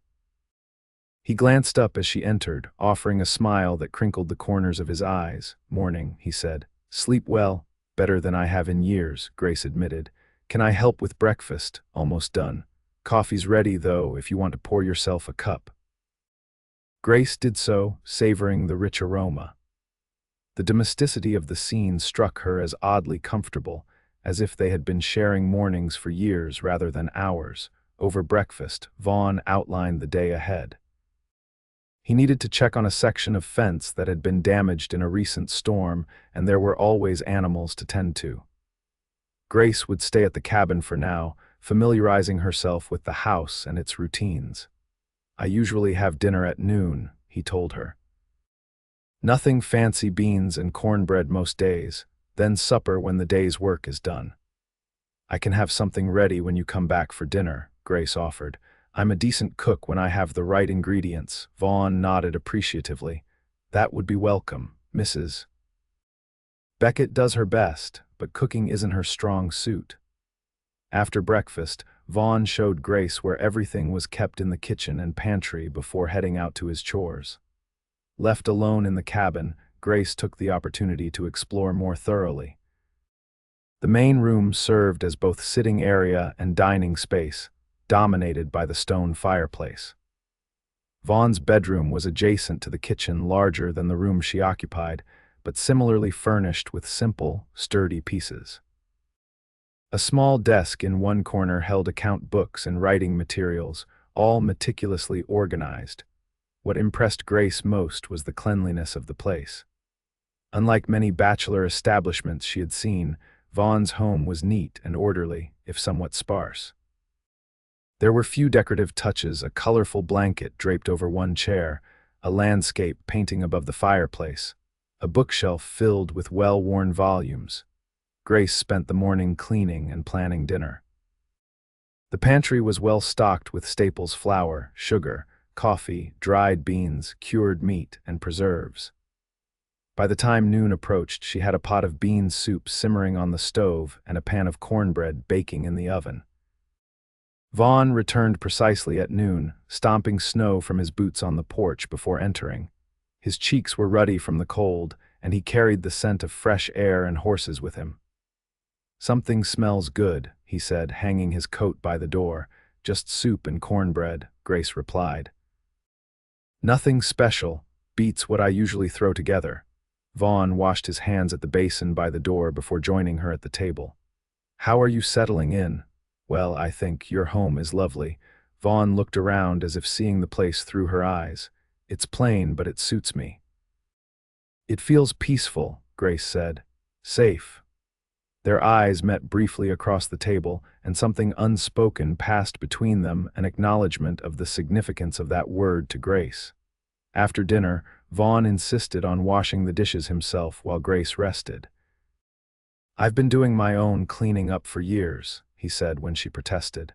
He glanced up as she entered, offering a smile that crinkled the corners of his eyes. "Morning," he said. "Sleep well." "Better than I have in years," Grace admitted. "Can I help with breakfast?" "Almost done. Coffee's ready, though, if you want to pour yourself a cup." Grace did so, savoring the rich aroma. The domesticity of the scene struck her as oddly comfortable, as if they had been sharing mornings for years rather than hours. Over breakfast, Vaughn outlined the day ahead. He needed to check on a section of fence that had been damaged in a recent storm, and there were always animals to tend to. Grace would stay at the cabin for now, familiarizing herself with the house and its routines. "I usually have dinner at noon," he told her. "Nothing fancy, beans and cornbread most days, then supper when the day's work is done." "I can have something ready when you come back for dinner," Grace offered. "I'm a decent cook when I have the right ingredients." Vaughn nodded appreciatively. "That would be welcome, Mrs. Beckett does her best, but cooking isn't her strong suit." After breakfast, Vaughn showed Grace where everything was kept in the kitchen and pantry before heading out to his chores. Left alone in the cabin, Grace took the opportunity to explore more thoroughly. The main room served as both sitting area and dining space, dominated by the stone fireplace. Vaughn's bedroom was adjacent to the kitchen, larger than the room she occupied, but similarly furnished with simple, sturdy pieces. A small desk in one corner held account books and writing materials, all meticulously organized. What impressed Grace most was the cleanliness of the place. Unlike many bachelor establishments she had seen, Vaughn's home was neat and orderly, if somewhat sparse. There were few decorative touches: a colorful blanket draped over one chair, a landscape painting above the fireplace, a bookshelf filled with well-worn volumes. Grace spent the morning cleaning and planning dinner. The pantry was well stocked with staples: flour, sugar, coffee, dried beans, cured meat, and preserves. By the time noon approached, she had a pot of bean soup simmering on the stove and a pan of cornbread baking in the oven. Vaughn returned precisely at noon, stomping snow from his boots on the porch before entering. His cheeks were ruddy from the cold, and he carried the scent of fresh air and horses with him. "Something smells good," he said, hanging his coat by the door. "Just soup and cornbread," Grace replied. "Nothing special. Beats what I usually throw together." Vaughn washed his hands at the basin by the door before joining her at the table. "How are you settling in?" "Well, I think your home is lovely." Vaughn looked around as if seeing the place through her eyes. "It's plain, but it suits me." "It feels peaceful," Grace said. "Safe." Their eyes met briefly across the table, and something unspoken passed between them, an acknowledgement of the significance of that word to Grace. After dinner, Vaughn insisted on washing the dishes himself while Grace rested. "I've been doing my own cleaning up for years," he said when she protested.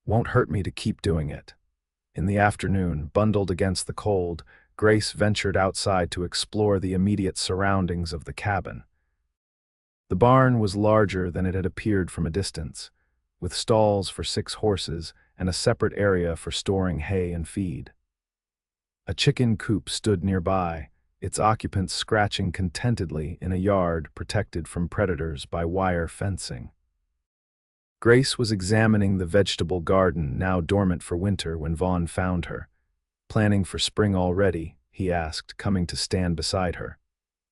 "Won't hurt me to keep doing it." In the afternoon, bundled against the cold, Grace ventured outside to explore the immediate surroundings of the cabin. The barn was larger than it had appeared from a distance, with stalls for 6 horses and a separate area for storing hay and feed. A chicken coop stood nearby, its occupants scratching contentedly in a yard protected from predators by wire fencing. Grace was examining the vegetable garden, now dormant for winter, when Vaughn found her. "Planning for spring already?" he asked, coming to stand beside her.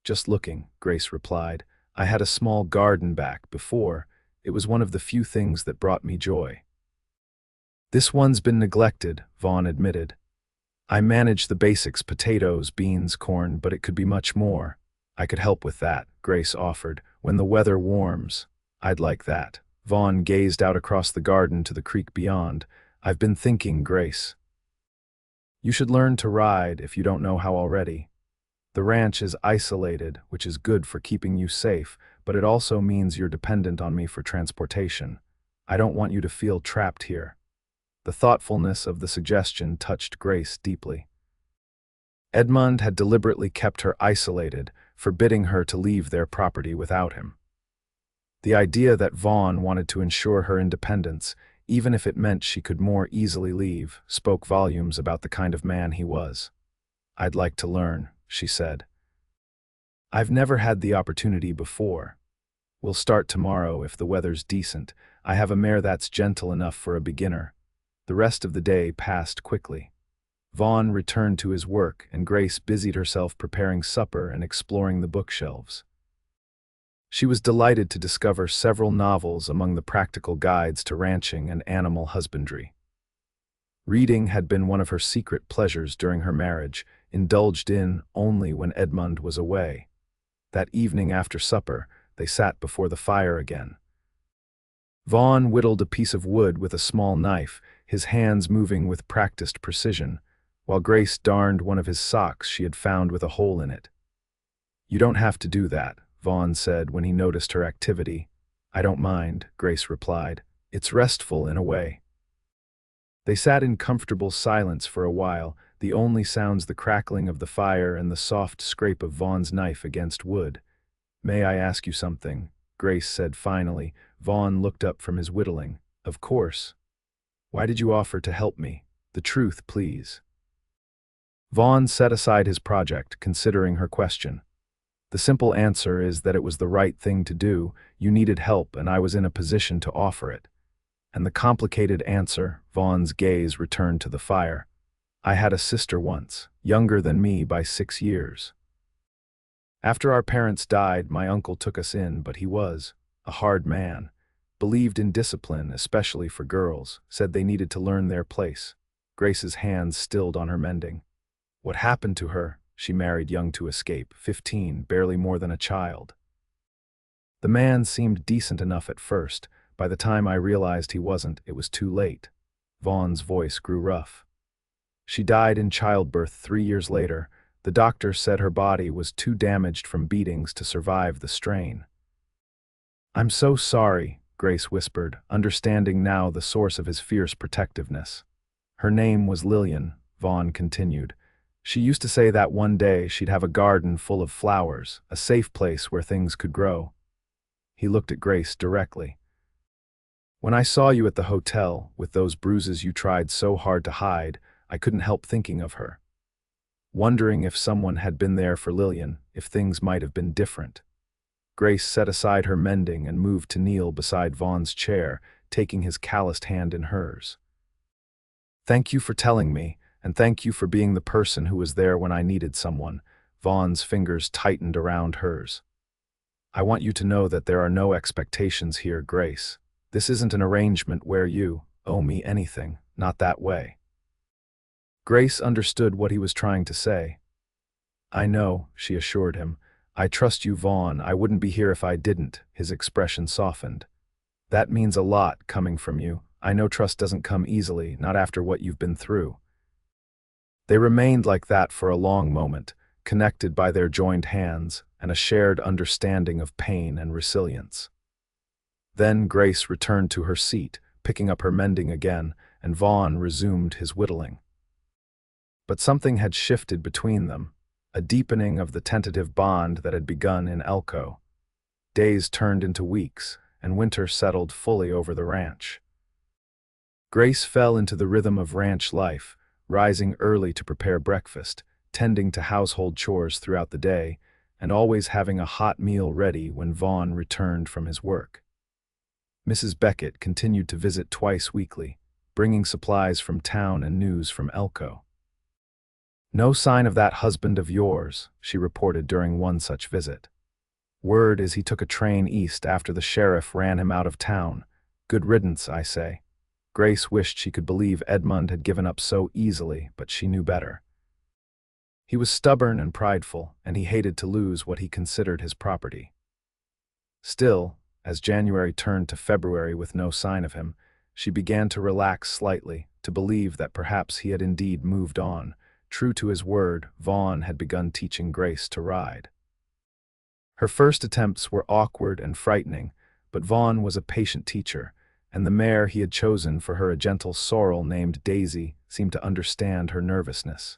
"Just looking," Grace replied. "I had a small garden back before. It was one of the few things that brought me joy." "This one's been neglected," Vaughn admitted. "I manage the basics: potatoes, beans, corn, but it could be much more." "I could help with that," Grace offered. "When the weather warms." "I'd like that." Vaughn gazed out across the garden to the creek beyond. "I've been thinking, Grace. You should learn to ride if you don't know how already. The ranch is isolated, which is good for keeping you safe, but it also means you're dependent on me for transportation. I don't want you to feel trapped here." The thoughtfulness of the suggestion touched Grace deeply. Edmund had deliberately kept her isolated, forbidding her to leave their property without him. The idea that Vaughn wanted to ensure her independence, even if it meant she could more easily leave, spoke volumes about the kind of man he was. "I'd like to learn," she said. "I've never had the opportunity before. We'll start tomorrow if the weather's decent. I have a mare that's gentle enough for a beginner." The rest of the day passed quickly. Vaughn returned to his work, and Grace busied herself preparing supper and exploring the bookshelves. She was delighted to discover several novels among the practical guides to ranching and animal husbandry. Reading had been one of her secret pleasures during her marriage, indulged in only when Edmund was away. That evening after supper, they sat before the fire again. Vaughn whittled a piece of wood with a small knife, his hands moving with practiced precision, while Grace darned one of his socks she had found with a hole in it. "You don't have to do that," Vaughn said when he noticed her activity. "I don't mind," Grace replied. "It's restful in a way." They sat in comfortable silence for a while, the only sounds the crackling of the fire and the soft scrape of Vaughn's knife against wood. "May I ask you something?" Grace said finally. Vaughn looked up from his whittling. "Of course." "Why did you offer to help me? The truth, please." Vaughn set aside his project, considering her question. "The simple answer is that it was the right thing to do. You needed help, and I was in a position to offer it." And the complicated answer, Vaughn's gaze returned to the fire. "I had a sister once, younger than me by 6 years. After our parents died, my uncle took us in, but he was a hard man. Believed in discipline, especially for girls, said they needed to learn their place." Grace's hands stilled on her mending. "What happened to her?" "She married young to escape, 15, barely more than a child. The man seemed decent enough at first. By the time I realized he wasn't, it was too late." Vaughn's voice grew rough. "She died in childbirth 3 years later. The doctor said her body was too damaged from beatings to survive the strain." "I'm so sorry," Grace whispered, understanding now the source of his fierce protectiveness. "Her name was Lillian," Vaughn continued. She used to say that one day she'd have a garden full of flowers, a safe place where things could grow. He looked at Grace directly. When I saw you at the hotel, with those bruises you tried so hard to hide, I couldn't help thinking of her. Wondering if someone had been there for Lillian, if things might have been different. Grace set aside her mending and moved to kneel beside Vaughn's chair, taking his calloused hand in hers. Thank you for telling me, and thank you for being the person who was there when I needed someone. Vaughn's fingers tightened around hers. I want you to know that there are no expectations here, Grace. This isn't an arrangement where you owe me anything, not that way. Grace understood what he was trying to say. I know, she assured him. I trust you, Vaughn. I wouldn't be here if I didn't. His expression softened. That means a lot coming from you. I know trust doesn't come easily, not after what you've been through. They remained like that for a long moment, connected by their joined hands and a shared understanding of pain and resilience. Then Grace returned to her seat, picking up her mending again, and Vaughn resumed his whittling. But something had shifted between them, a deepening of the tentative bond that had begun in Elko. Days turned into weeks, and winter settled fully over the ranch. Grace fell into the rhythm of ranch life, rising early to prepare breakfast, tending to household chores throughout the day, and always having a hot meal ready when Vaughn returned from his work. Mrs. Beckett continued to visit twice weekly, bringing supplies from town and news from Elko. No sign of that husband of yours, she reported during one such visit. Word is he took a train east after the sheriff ran him out of town. Good riddance, I say. Grace wished she could believe Edmund had given up so easily, but she knew better. He was stubborn and prideful, and he hated to lose what he considered his property. Still, as January turned to February with no sign of him, she began to relax slightly, to believe that perhaps he had indeed moved on. True to his word, Vaughn had begun teaching Grace to ride. Her first attempts were awkward and frightening, but Vaughn was a patient teacher, and the mare he had chosen for her, a gentle sorrel named Daisy, seemed to understand her nervousness.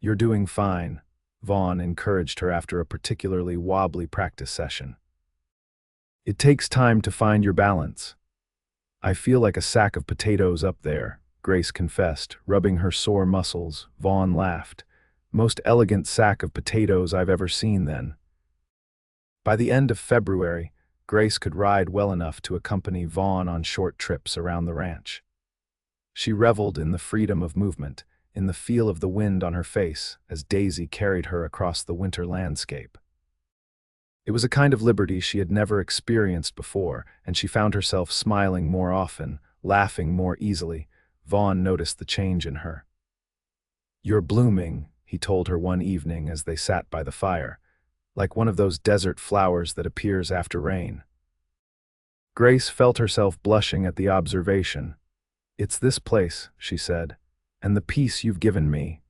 You're doing fine, Vaughn encouraged her after a particularly wobbly practice session. It takes time to find your balance. I feel like a sack of potatoes up there, Grace confessed, rubbing her sore muscles. Vaughn laughed. Most elegant sack of potatoes I've ever seen then. By the end of February, Grace could ride well enough to accompany Vaughn on short trips around the ranch. She reveled in the freedom of movement, in the feel of the wind on her face as Daisy carried her across the winter landscape. It was a kind of liberty she had never experienced before, and she found herself smiling more often, laughing more easily. Vaughn noticed the change in her. You're blooming, he told her one evening as they sat by the fire, like one of those desert flowers that appears after rain. Grace felt herself blushing at the observation. It's this place, she said, and the peace you've given me.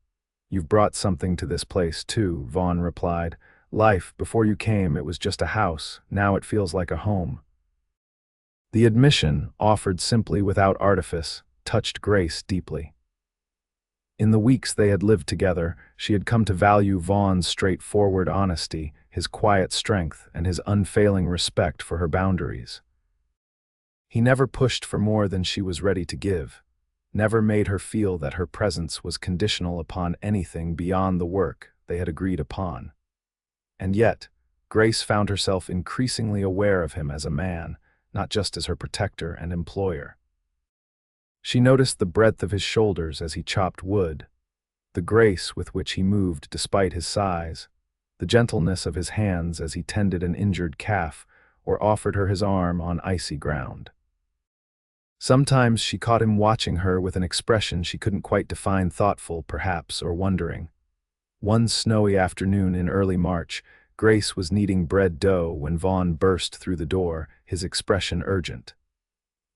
You've brought something to this place, too, Vaughn replied. Life, before you came, it was just a house. Now it feels like a home. The admission, offered simply without artifice, touched Grace deeply. In the weeks they had lived together, she had come to value Vaughn's straightforward honesty, his quiet strength, and his unfailing respect for her boundaries. He never pushed for more than she was ready to give, never made her feel that her presence was conditional upon anything beyond the work they had agreed upon. And yet, Grace found herself increasingly aware of him as a man, not just as her protector and employer. She noticed the breadth of his shoulders as he chopped wood, the grace with which he moved despite his size, the gentleness of his hands as he tended an injured calf or offered her his arm on icy ground. Sometimes she caught him watching her with an expression she couldn't quite define, thoughtful, perhaps, or wondering. One snowy afternoon in early March, Grace was kneading bread dough when Vaughn burst through the door, his expression urgent.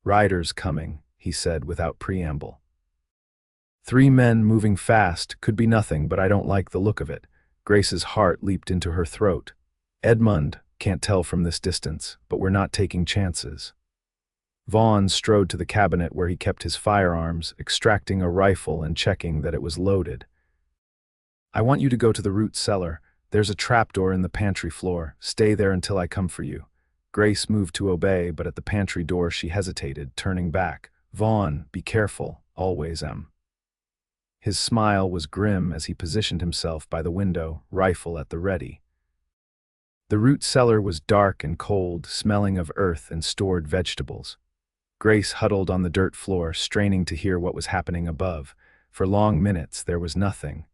"Riders coming," he said without preamble. "3 men moving fast, could be nothing, but I don't like the look of it." Grace's heart leaped into her throat. "Edmund, can't tell from this distance, but we're not taking chances." Vaughn strode to the cabinet where he kept his firearms, extracting a rifle and checking that it was loaded. I want you to go to the root cellar. There's a trapdoor in the pantry floor. Stay there until I come for you. Grace moved to obey, but at the pantry door she hesitated, turning back. Vaughn, be careful, always am. His smile was grim as he positioned himself by the window, rifle at the ready. The root cellar was dark and cold, smelling of earth and stored vegetables. Grace huddled on the dirt floor, straining to hear what was happening above. For long minutes there was nothing.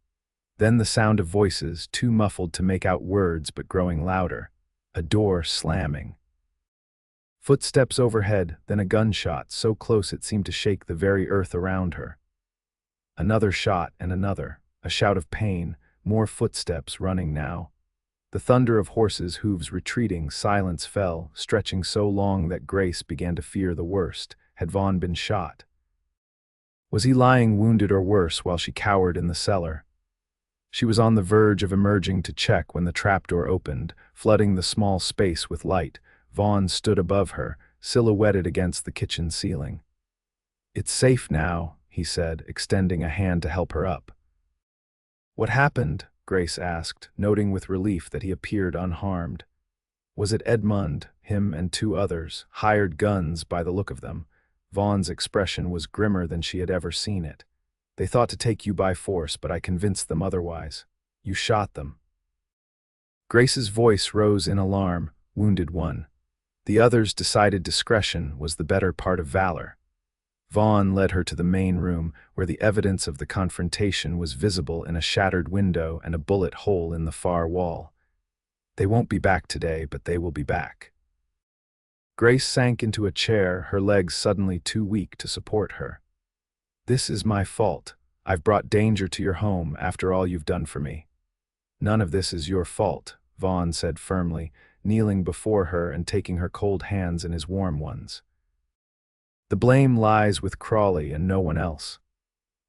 Then the sound of voices, too muffled to make out words but growing louder. A door slamming. Footsteps overhead, then a gunshot, so close it seemed to shake the very earth around her. Another shot and another, a shout of pain, more footsteps running now. The thunder of horses' hooves retreating, silence fell, stretching so long that Grace began to fear the worst. Had Vaughn been shot? Was he lying wounded or worse while she cowered in the cellar? She was on the verge of emerging to check when the trapdoor opened, flooding the small space with light. Vaughn stood above her, silhouetted against the kitchen ceiling. "It's safe now," he said, extending a hand to help her up. "What happened?" Grace asked, noting with relief that he appeared unharmed. Was it Edmund, him and two others, hired guns by the look of them? Vaughn's expression was grimmer than she had ever seen it. "They thought to take you by force, but I convinced them otherwise. You shot them." Grace's voice rose in alarm. "Wounded one. The others decided discretion was the better part of valor." Vaughn led her to the main room, where the evidence of the confrontation was visible in a shattered window and a bullet hole in the far wall. "They won't be back today, but they will be back." Grace sank into a chair, her legs suddenly too weak to support her. "This is my fault. I've brought danger to your home after all you've done for me." "None of this is your fault," Vaughn said firmly, kneeling before her and taking her cold hands in his warm ones. "The blame lies with Crawley and no one else.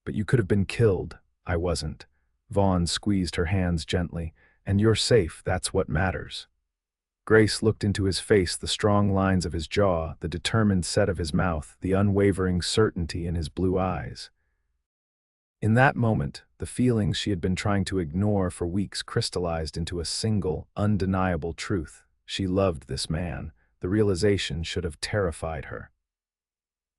But you could have been killed. I wasn't." Vaughn squeezed her hands gently. "And you're safe, that's what matters." Grace looked into his face, the strong lines of his jaw, the determined set of his mouth, the unwavering certainty in his blue eyes. In that moment, the feelings she had been trying to ignore for weeks crystallized into a single, undeniable truth. She loved this man. The realization should have terrified her.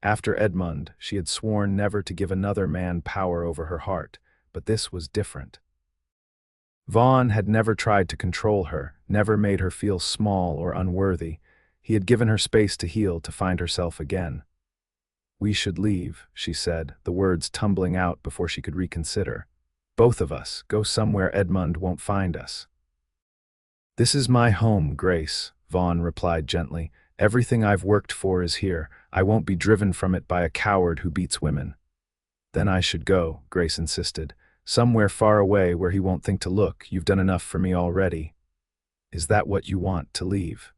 After Edmund, she had sworn never to give another man power over her heart, but this was different. Vaughn had never tried to control her, never made her feel small or unworthy. He had given her space to heal, to find herself again. "We should leave," she said, the words tumbling out before she could reconsider. "Both of us, go somewhere Edmund won't find us." "This is my home, Grace," Vaughn replied gently. "Everything I've worked for is here. I won't be driven from it by a coward who beats women." "Then I should go," Grace insisted. "Somewhere far away where he won't think to look. You've done enough for me already." "Is that what you want, to leave?"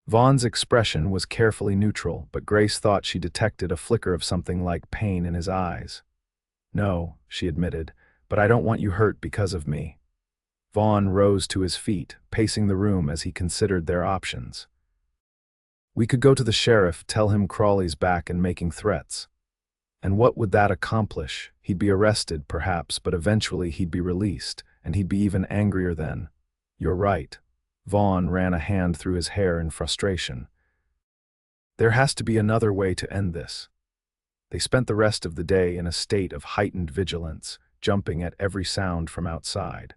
Vaughn's expression was carefully neutral, but Grace thought she detected a flicker of something like pain in his eyes. "No," she admitted, "but I don't want you hurt because of me." Vaughn rose to his feet, pacing the room as he considered their options. "We could go to the sheriff, tell him Crawley's back and making threats. And what would that accomplish? He'd be arrested, perhaps, but eventually he'd be released, and he'd be even angrier then." "You're right." Vaughn ran a hand through his hair in frustration. "There has to be another way to end this." They spent the rest of the day in a state of heightened vigilance, jumping at every sound from outside.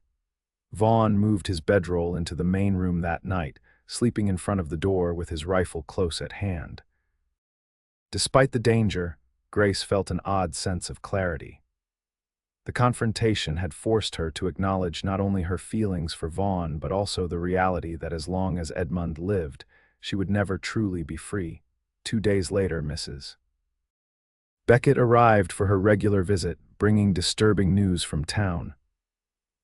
Vaughn moved his bedroll into the main room that night, sleeping in front of the door with his rifle close at hand. Despite the danger, Grace felt an odd sense of clarity. The confrontation had forced her to acknowledge not only her feelings for Vaughn but also the reality that as long as Edmund lived, she would never truly be free. 2 days later, Mrs. Beckett arrived for her regular visit, bringing disturbing news from town.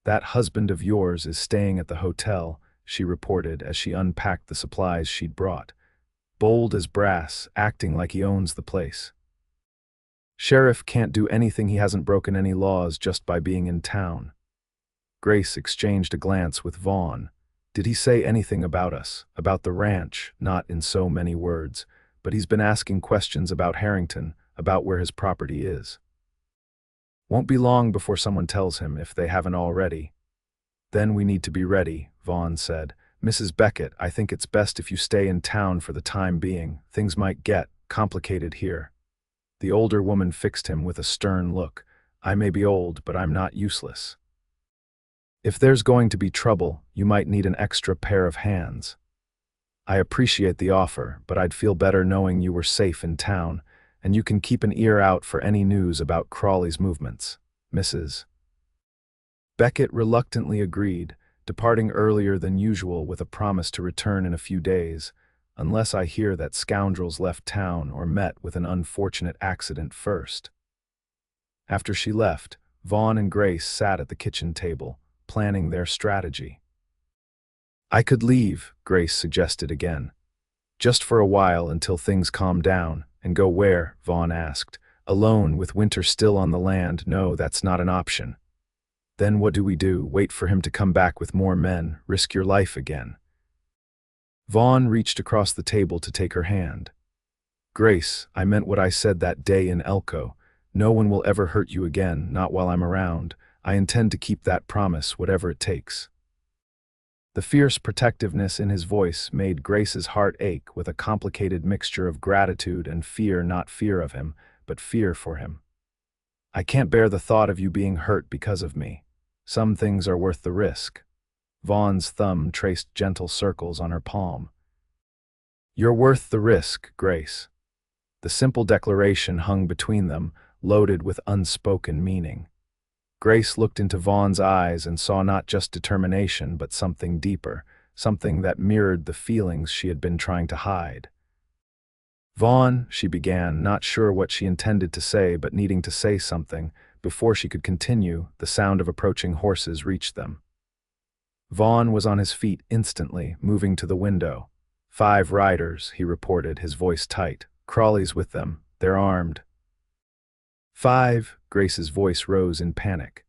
"That husband of yours is staying at the hotel," she reported as she unpacked the supplies she'd brought. "Bold as brass, acting like he owns the place. Sheriff can't do anything, he hasn't broken any laws just by being in town." Grace exchanged a glance with Vaughn. "Did he say anything about us, about the ranch?" "Not in so many words, but he's been asking questions about Harrington, about where his property is." Won't be long before someone tells him if they haven't already. Then we need to be ready, Vaughn said. Mrs. Beckett, I think it's best if you stay in town for the time being. Things might get complicated here. The older woman fixed him with a stern look. I may be old, but I'm not useless. If there's going to be trouble, you might need an extra pair of hands. I appreciate the offer, but I'd feel better knowing you were safe in town, and you can keep an ear out for any news about Crawley's movements. Mrs. Beckett reluctantly agreed, departing earlier than usual with a promise to return in a few days, unless I hear that scoundrels left town or met with an unfortunate accident first. After she left, Vaughn and Grace sat at the kitchen table, planning their strategy. I could leave, Grace suggested again. Just for a while until things calm down. And go where? Vaughn asked. Alone, with winter still on the land? No, that's not an option. Then what do we do? Wait for him to come back with more men? Risk your life again? Vaughn reached across the table to take her hand. Grace, I meant what I said that day in Elko. No one will ever hurt you again, not while I'm around. I intend to keep that promise, whatever it takes. The fierce protectiveness in his voice made Grace's heart ache with a complicated mixture of gratitude and fear, not fear of him, but fear for him. I can't bear the thought of you being hurt because of me. Some things are worth the risk. Vaughn's thumb traced gentle circles on her palm. You're worth the risk, Grace. The simple declaration hung between them, loaded with unspoken meaning. Grace looked into Vaughn's eyes and saw not just determination, but something deeper, something that mirrored the feelings she had been trying to hide. Vaughn, she began, not sure what she intended to say, but needing to say something. Before she could continue, the sound of approaching horses reached them. Vaughn was on his feet instantly, moving to the window. 5 riders, he reported, his voice tight. Crawley's with them. They're armed. 5, Grace's voice rose in panic.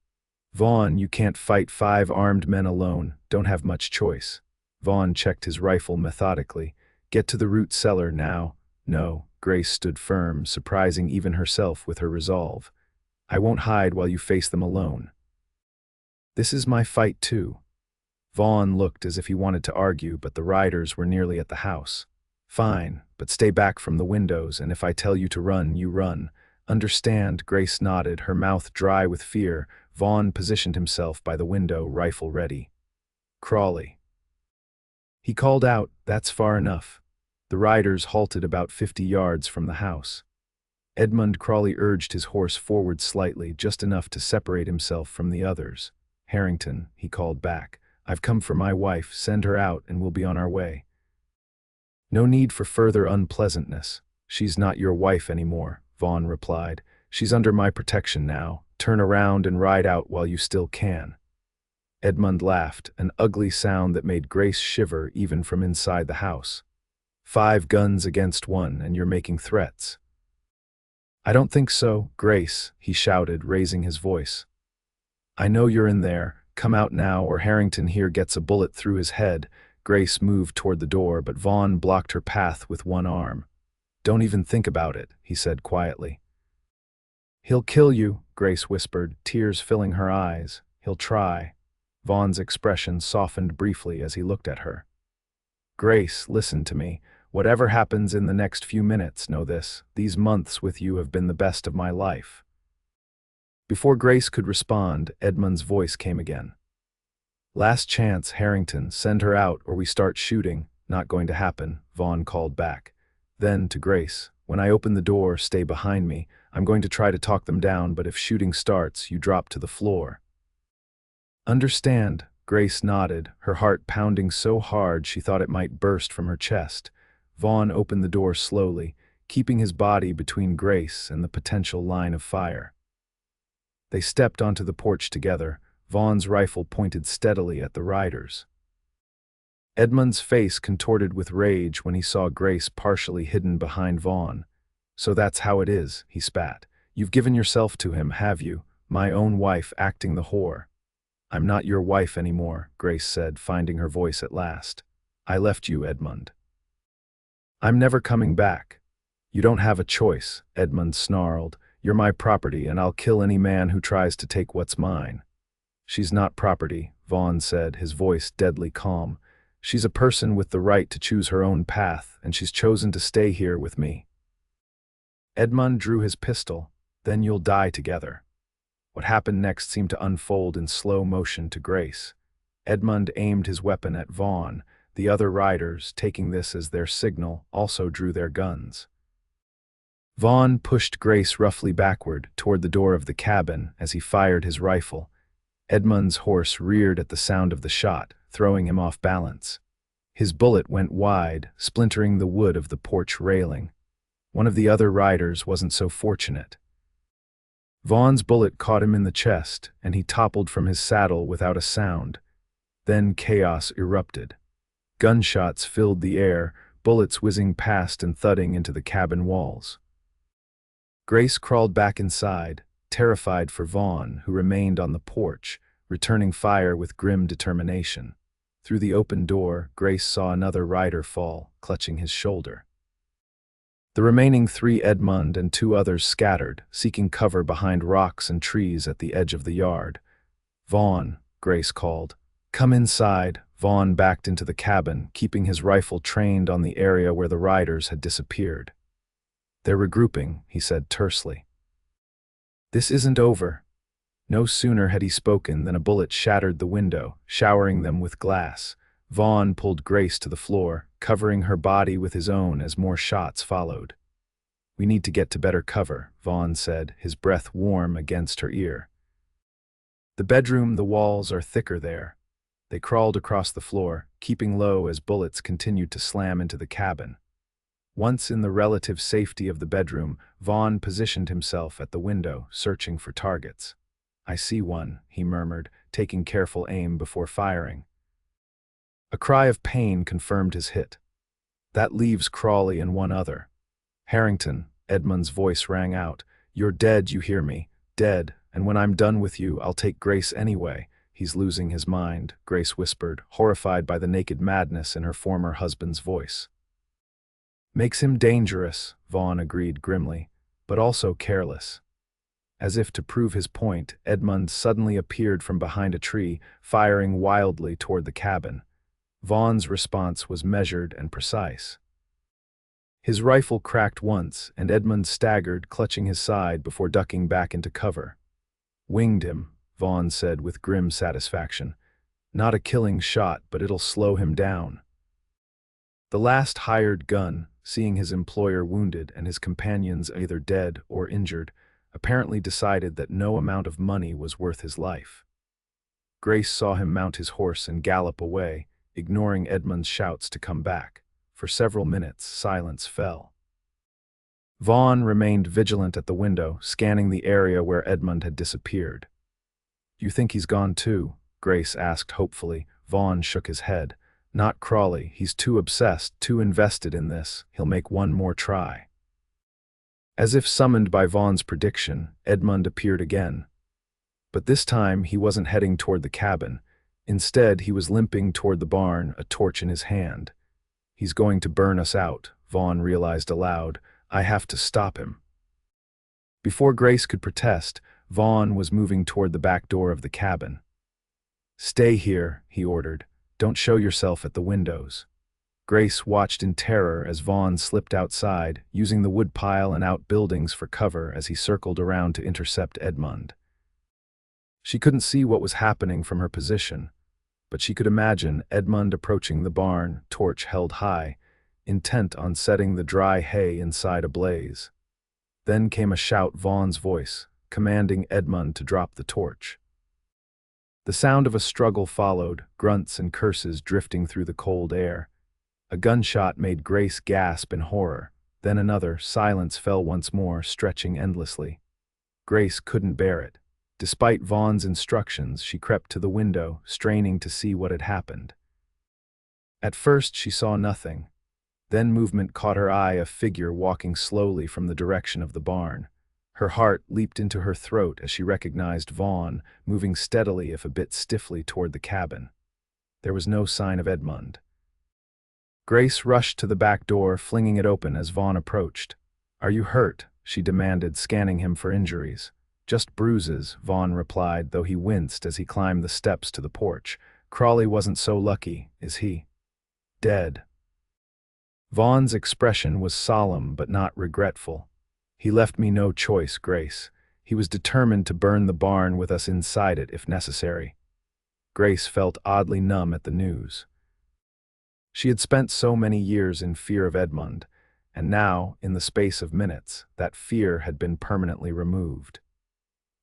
Vaughn, you can't fight 5 armed men alone. Don't have much choice. Vaughn checked his rifle methodically. Get to the root cellar now. No, Grace stood firm, surprising even herself with her resolve. I won't hide while you face them alone. This is my fight too. Vaughn looked as if he wanted to argue, but the riders were nearly at the house. Fine, but stay back from the windows, and if I tell you to run, you run. Understand, Grace nodded, her mouth dry with fear. Vaughn positioned himself by the window, rifle ready. Crawley. He called out, that's far enough. The riders halted about 50 yards from the house. Edmund Crawley urged his horse forward slightly, just enough to separate himself from the others. Harrington, he called back. I've come for my wife, send her out and we'll be on our way. No need for further unpleasantness. She's not your wife anymore, Vaughn replied. She's under my protection now. Turn around and ride out while you still can. Edmund laughed, an ugly sound that made Grace shiver even from inside the house. 5 guns against 1, and you're making threats. I don't think so, Grace, he shouted, raising his voice. I know you're in there. Come out now, or Harrington here gets a bullet through his head. Grace moved toward the door, but Vaughn blocked her path with one arm. Don't even think about it, he said quietly. He'll kill you, Grace whispered, tears filling her eyes. He'll try. Vaughn's expression softened briefly as he looked at her. Grace, listen to me. Whatever happens in the next few minutes, know this. These months with you have been the best of my life. Before Grace could respond, Edmund's voice came again. Last chance, Harrington, send her out or we start shooting. Not going to happen, Vaughn called back. Then, to Grace, when I open the door, stay behind me. I'm going to try to talk them down, but if shooting starts, you drop to the floor. Understand, Grace nodded, her heart pounding so hard she thought it might burst from her chest. Vaughn opened the door slowly, keeping his body between Grace and the potential line of fire. They stepped onto the porch together, Vaughn's rifle pointed steadily at the riders. Edmund's face contorted with rage when he saw Grace partially hidden behind Vaughn. So that's how it is, he spat. You've given yourself to him, have you? My own wife acting the whore. I'm not your wife anymore, Grace said, finding her voice at last. I left you, Edmund. I'm never coming back. You don't have a choice, Edmund snarled. You're my property, and I'll kill any man who tries to take what's mine." "She's not property," Vaughn said, his voice deadly calm. "She's a person with the right to choose her own path, and she's chosen to stay here with me." Edmund drew his pistol. "Then you'll die together." What happened next seemed to unfold in slow motion to Grace. Edmund aimed his weapon at Vaughn. The other riders, taking this as their signal, also drew their guns. Vaughn pushed Grace roughly backward toward the door of the cabin as he fired his rifle. Edmund's horse reared at the sound of the shot, throwing him off balance. His bullet went wide, splintering the wood of the porch railing. One of the other riders wasn't so fortunate. Vaughn's bullet caught him in the chest, and he toppled from his saddle without a sound. Then chaos erupted. Gunshots filled the air, bullets whizzing past and thudding into the cabin walls. Grace crawled back inside, terrified for Vaughn, who remained on the porch, returning fire with grim determination. Through the open door, Grace saw another rider fall, clutching his shoulder. The remaining 3, Edmund and 2 others, scattered, seeking cover behind rocks and trees at the edge of the yard. "Vaughn," Grace called. "Come inside." Vaughn backed into the cabin, keeping his rifle trained on the area where the riders had disappeared. "They're regrouping," he said tersely. "This isn't over." No sooner had he spoken than a bullet shattered the window, showering them with glass. Vaughn pulled Grace to the floor, covering her body with his own as more shots followed. "We need to get to better cover," Vaughn said, his breath warm against her ear. "The bedroom, the walls are thicker there." They crawled across the floor, keeping low as bullets continued to slam into the cabin. Once in the relative safety of the bedroom, Vaughn positioned himself at the window, searching for targets. "I see one," he murmured, taking careful aim before firing. A cry of pain confirmed his hit. "That leaves Crawley and 1 other. Harrington," Edmund's voice rang out. "You're dead, you hear me? Dead, and when I'm done with you, I'll take Grace anyway." "He's losing his mind," Grace whispered, horrified by the naked madness in her former husband's voice. "Makes him dangerous," Vaughn agreed grimly, "but also careless." As if to prove his point, Edmund suddenly appeared from behind a tree, firing wildly toward the cabin. Vaughn's response was measured and precise. His rifle cracked once, and Edmund staggered, clutching his side before ducking back into cover. "Winged him," Vaughn said with grim satisfaction. "Not a killing shot, but it'll slow him down." The last hired gun, seeing his employer wounded and his companions either dead or injured, apparently decided that no amount of money was worth his life. Grace saw him mount his horse and gallop away, ignoring Edmund's shouts to come back. For several minutes, silence fell. Vaughn remained vigilant at the window, scanning the area where Edmund had disappeared. "You think he's gone too?" Grace asked hopefully. Vaughn shook his head. "Not Crawley. He's too obsessed, too invested in this. He'll make one more try." As if summoned by Vaughn's prediction, Edmund appeared again. But this time he wasn't heading toward the cabin. Instead, he was limping toward the barn, a torch in his hand. "He's going to burn us out," Vaughn realized aloud. "I have to stop him." Before Grace could protest, Vaughn was moving toward the back door of the cabin. "Stay here," he ordered. "Don't show yourself at the windows." Grace watched in terror as Vaughn slipped outside, using the woodpile and outbuildings for cover as he circled around to intercept Edmund. She couldn't see what was happening from her position, but she could imagine Edmund approaching the barn, torch held high, intent on setting the dry hay inside ablaze. Then came a shout, Vaughn's voice, commanding Edmund to drop the torch. The sound of a struggle followed, grunts and curses drifting through the cold air. A gunshot made Grace gasp in horror. Then another. Silence fell once more, stretching endlessly. Grace couldn't bear it. Despite Vaughn's instructions, she crept to the window, straining to see what had happened. At first she saw nothing. Then movement caught her eye, a figure walking slowly from the direction of the barn. Her heart leaped into her throat as she recognized Vaughn, moving steadily if a bit stiffly toward the cabin. There was no sign of Edmund. Grace rushed to the back door, flinging it open as Vaughn approached. "Are you hurt?" she demanded, scanning him for injuries. Just bruises, Vaughn replied, though he winced as he climbed the steps to the porch. Crawley wasn't so lucky, is he? Dead. Vaughn's expression was solemn but not regretful. He left me no choice, Grace. He was determined to burn the barn with us inside it if necessary. Grace felt oddly numb at the news. She had spent so many years in fear of Edmund, and now, in the space of minutes, that fear had been permanently removed.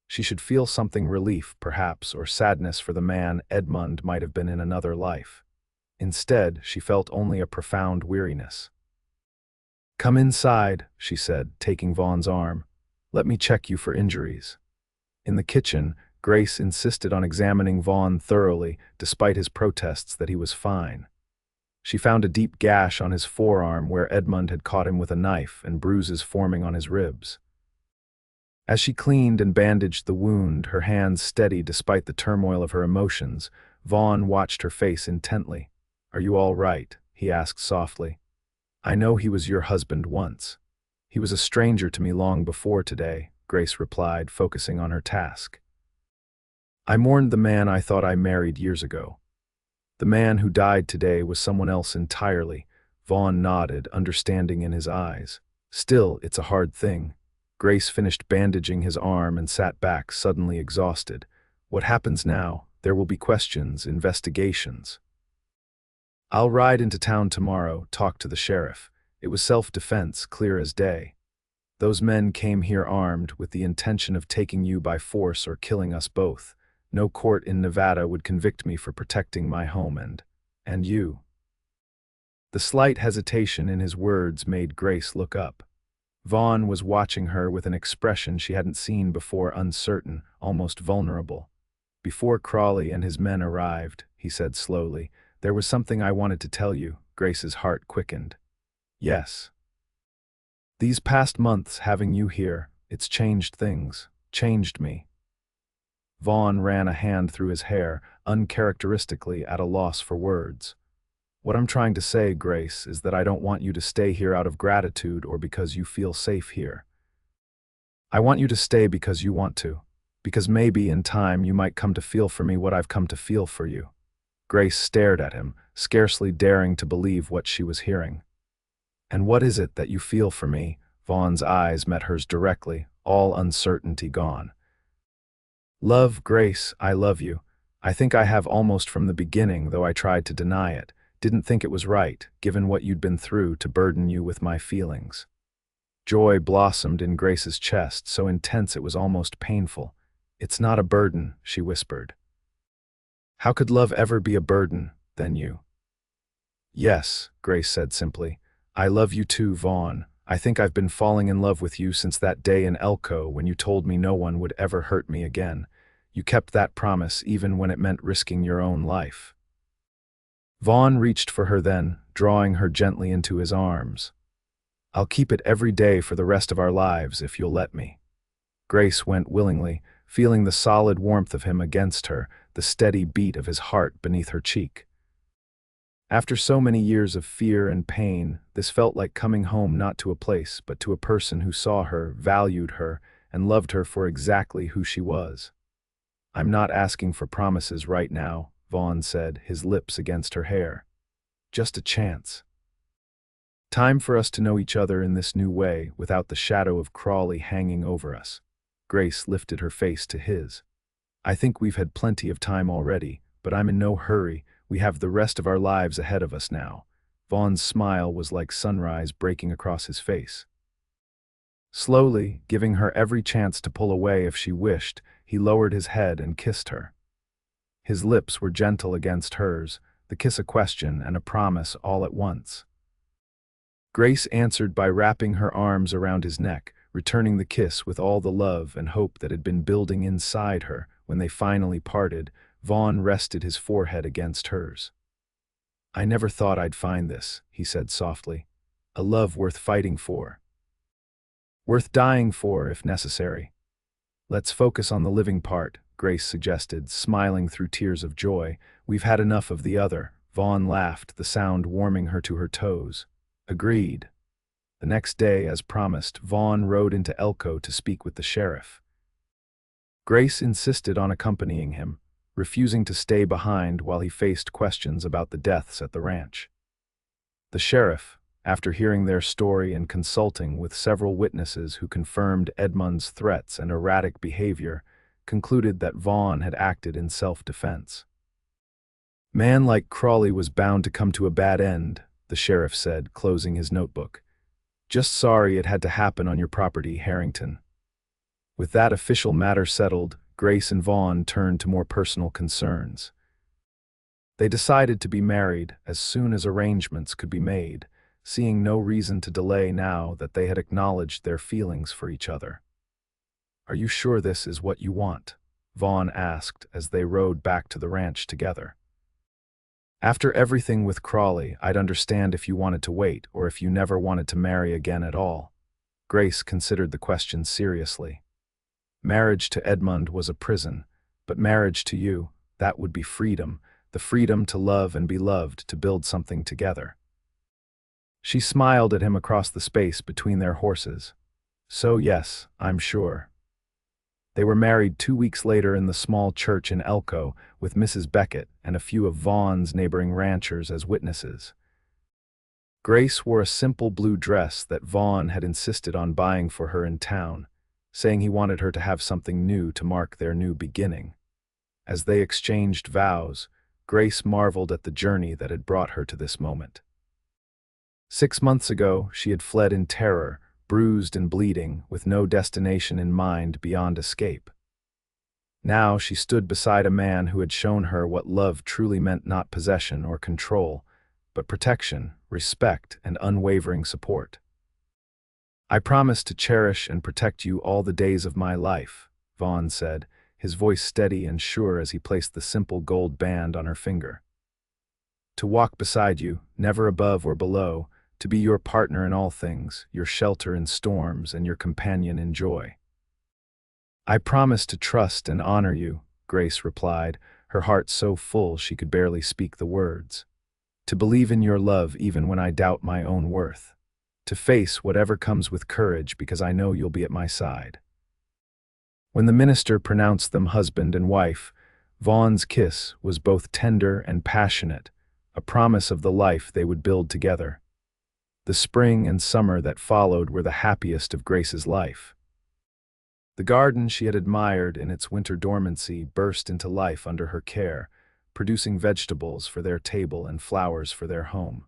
She should feel something relief, perhaps, or sadness for the man Edmund might have been in another life. Instead, she felt only a profound weariness. "Come inside," she said, taking Vaughn's arm. "Let me check you for injuries." In the kitchen, Grace insisted on examining Vaughn thoroughly, despite his protests that he was fine. She found a deep gash on his forearm where Edmund had caught him with a knife and bruises forming on his ribs. As she cleaned and bandaged the wound, her hands steady despite the turmoil of her emotions, Vaughn watched her face intently. "Are you all right?" he asked softly. "I know he was your husband once. He was a stranger to me long before today," Grace replied, focusing on her task. "I mourned the man I thought I married years ago. The man who died today was someone else entirely." Vaughn nodded, understanding in his eyes. "Still, it's a hard thing." Grace finished bandaging his arm and sat back, suddenly exhausted. "What happens now? There will be questions, investigations." "I'll ride into town tomorrow, talk to the sheriff. It was self-defense, clear as day. Those men came here armed with the intention of taking you by force or killing us both. No court in Nevada would convict me for protecting my home and you." The slight hesitation in his words made Grace look up. Vaughn was watching her with an expression she hadn't seen before, uncertain, almost vulnerable. "Before Crawley and his men arrived," he said slowly, "there was something I wanted to tell you." Grace's heart quickened. "Yes. These past months having you here, it's changed things, changed me." Vaughn ran a hand through his hair, uncharacteristically at a loss for words. "What I'm trying to say, Grace, is that I don't want you to stay here out of gratitude or because you feel safe here. I want you to stay because you want to, because maybe in time you might come to feel for me what I've come to feel for you." Grace stared at him, scarcely daring to believe what she was hearing. "And what is it that you feel for me?" Vaughn's eyes met hers directly, all uncertainty gone. "Love, Grace, I love you. I think I have almost from the beginning, though I tried to deny it. Didn't think it was right, given what you'd been through, to burden you with my feelings." Joy blossomed in Grace's chest, so intense it was almost painful. "It's not a burden," she whispered. "How could love ever be a burden, then you?" "Yes," Grace said simply. "I love you too, Vaughn. I think I've been falling in love with you since that day in Elko when you told me no one would ever hurt me again. You kept that promise even when it meant risking your own life." Vaughn reached for her then, drawing her gently into his arms. "I'll keep it every day for the rest of our lives if you'll let me." Grace went willingly, feeling the solid warmth of him against her, the steady beat of his heart beneath her cheek. After so many years of fear and pain, this felt like coming home, not to a place, but to a person who saw her, valued her, and loved her for exactly who she was. "I'm not asking for promises right now," Vaughn said, his lips against her hair. "Just a chance. Time for us to know each other in this new way, without the shadow of Crawley hanging over us." Grace lifted her face to his. "I think we've had plenty of time already, but I'm in no hurry. We have the rest of our lives ahead of us now." Vaughn's smile was like sunrise breaking across his face. Slowly, giving her every chance to pull away if she wished, he lowered his head and kissed her. His lips were gentle against hers, the kiss a question and a promise all at once. Grace answered by wrapping her arms around his neck, returning the kiss with all the love and hope that had been building inside her. When they finally parted, Vaughn rested his forehead against hers. "I never thought I'd find this," he said softly. "A love worth fighting for. Worth dying for, if necessary." "Let's focus on the living part," Grace suggested, smiling through tears of joy. "We've had enough of the other." Vaughn laughed, the sound warming her to her toes. "Agreed." The next day, as promised, Vaughn rode into Elko to speak with the sheriff. Grace insisted on accompanying him, refusing to stay behind while he faced questions about the deaths at the ranch. The sheriff, after hearing their story and consulting with several witnesses who confirmed Edmund's threats and erratic behavior, concluded that Vaughn had acted in self-defense. "Man like Crawley was bound to come to a bad end," the sheriff said, closing his notebook. "Just sorry it had to happen on your property, Harrington." With that official matter settled, Grace and Vaughn turned to more personal concerns. They decided to be married as soon as arrangements could be made, seeing no reason to delay now that they had acknowledged their feelings for each other. "Are you sure this is what you want?" Vaughn asked as they rode back to the ranch together. "After everything with Crawley, I'd understand if you wanted to wait or if you never wanted to marry again at all." Grace considered the question seriously. Marriage to Edmund was a prison, but marriage to you, that would be freedom, the freedom to love and be loved, to build something together. She smiled at him across the space between their horses. "So yes, I'm sure." They were married 2 weeks later in the small church in Elko, with Mrs. Beckett and a few of Vaughn's neighboring ranchers as witnesses. Grace wore a simple blue dress that Vaughn had insisted on buying for her in town, saying he wanted her to have something new to mark their new beginning. As they exchanged vows, Grace marveled at the journey that had brought her to this moment. 6 months ago, she had fled in terror, bruised and bleeding, with no destination in mind beyond escape. Now she stood beside a man who had shown her what love truly meant: not possession or control, but protection, respect, and unwavering support. "I promise to cherish and protect you all the days of my life," Vaughn said, his voice steady and sure as he placed the simple gold band on her finger. "To walk beside you, never above or below, to be your partner in all things, your shelter in storms, and your companion in joy." "I promise to trust and honor you," Grace replied, her heart so full she could barely speak the words. "To believe in your love even when I doubt my own worth. To face whatever comes with courage because I know you'll be at my side." When the minister pronounced them husband and wife, Vaughn's kiss was both tender and passionate, a promise of the life they would build together. The spring and summer that followed were the happiest of Grace's life. The garden she had admired in its winter dormancy burst into life under her care, producing vegetables for their table and flowers for their home.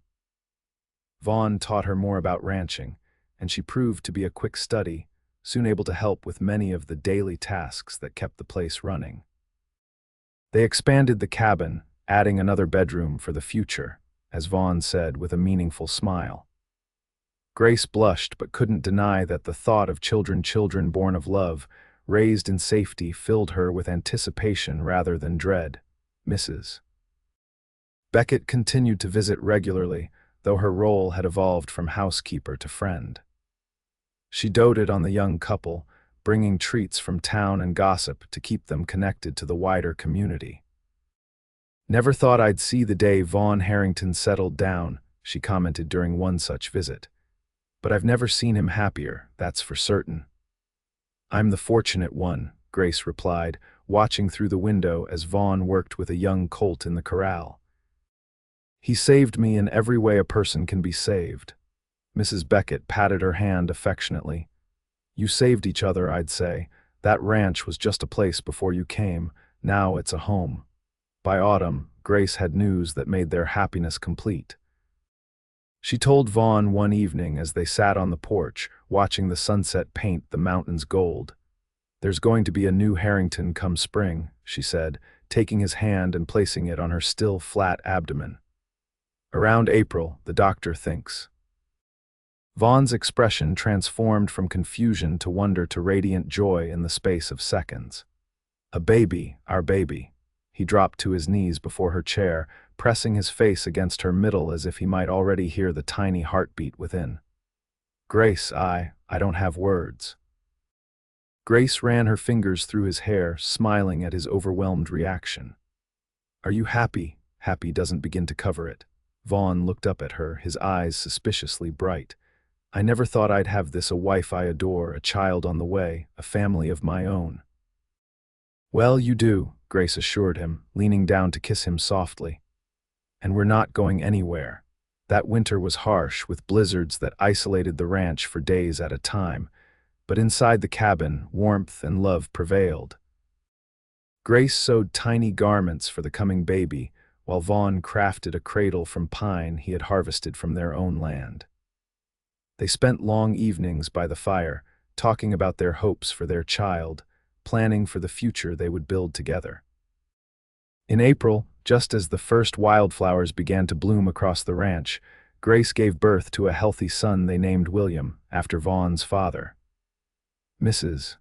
Vaughn taught her more about ranching, and she proved to be a quick study, soon able to help with many of the daily tasks that kept the place running. They expanded the cabin, adding another bedroom for the future, as Vaughn said with a meaningful smile. Grace blushed but couldn't deny that the thought of children born of love, raised in safety, filled her with anticipation rather than dread. Mrs. Beckett continued to visit regularly, though her role had evolved from housekeeper to friend. She doted on the young couple, bringing treats from town and gossip to keep them connected to the wider community. "Never thought I'd see the day Vaughn Harrington settled down," she commented during one such visit. "But I've never seen him happier, that's for certain." "I'm the fortunate one," Grace replied, watching through the window as Vaughn worked with a young colt in the corral. "He saved me in every way a person can be saved." Mrs. Beckett patted her hand affectionately. "You saved each other, I'd say. That ranch was just a place before you came, now it's a home." By autumn, Grace had news that made their happiness complete. She told Vaughn one evening as they sat on the porch, watching the sunset paint the mountains gold. "There's going to be a new Harrington come spring," she said, taking his hand and placing it on her still flat abdomen. "Around April, the doctor thinks." Vaughn's expression transformed from confusion to wonder to radiant joy in the space of seconds. "A baby, our baby." He dropped to his knees before her chair, pressing his face against her middle as if he might already hear the tiny heartbeat within. "Grace, I don't have words." Grace ran her fingers through his hair, smiling at his overwhelmed reaction. "Are you happy?" Happy doesn't begin to cover it. Vaughn looked up at her, his eyes suspiciously bright. I never thought I'd have this: a wife I adore, a child on the way, a family of my own." "Well, you do," Grace assured him, leaning down to kiss him softly. "And we're not going anywhere." That winter was harsh, with blizzards that isolated the ranch for days at a time, but inside the cabin, warmth and love prevailed. Grace sewed tiny garments for the coming baby, while Vaughn crafted a cradle from pine he had harvested from their own land. They spent long evenings by the fire, talking about their hopes for their child, planning for the future they would build together. In April, just as the first wildflowers began to bloom across the ranch, Grace gave birth to a healthy son they named William, after Vaughn's father. Mrs.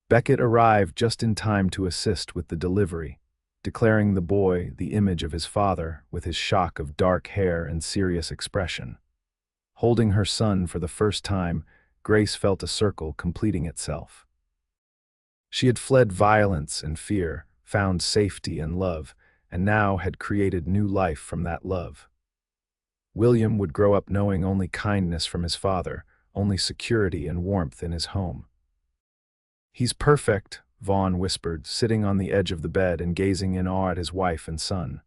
Beckett arrived just in time to assist with the delivery, declaring the boy the image of his father, with his shock of dark hair and serious expression. Holding her son for the first time, Grace felt a circle completing itself. She had fled violence and fear, found safety and love, and now had created new life from that love. William would grow up knowing only kindness from his father, only security and warmth in his home. "He's perfect," Vaughn whispered, sitting on the edge of the bed and gazing in awe at his wife and son.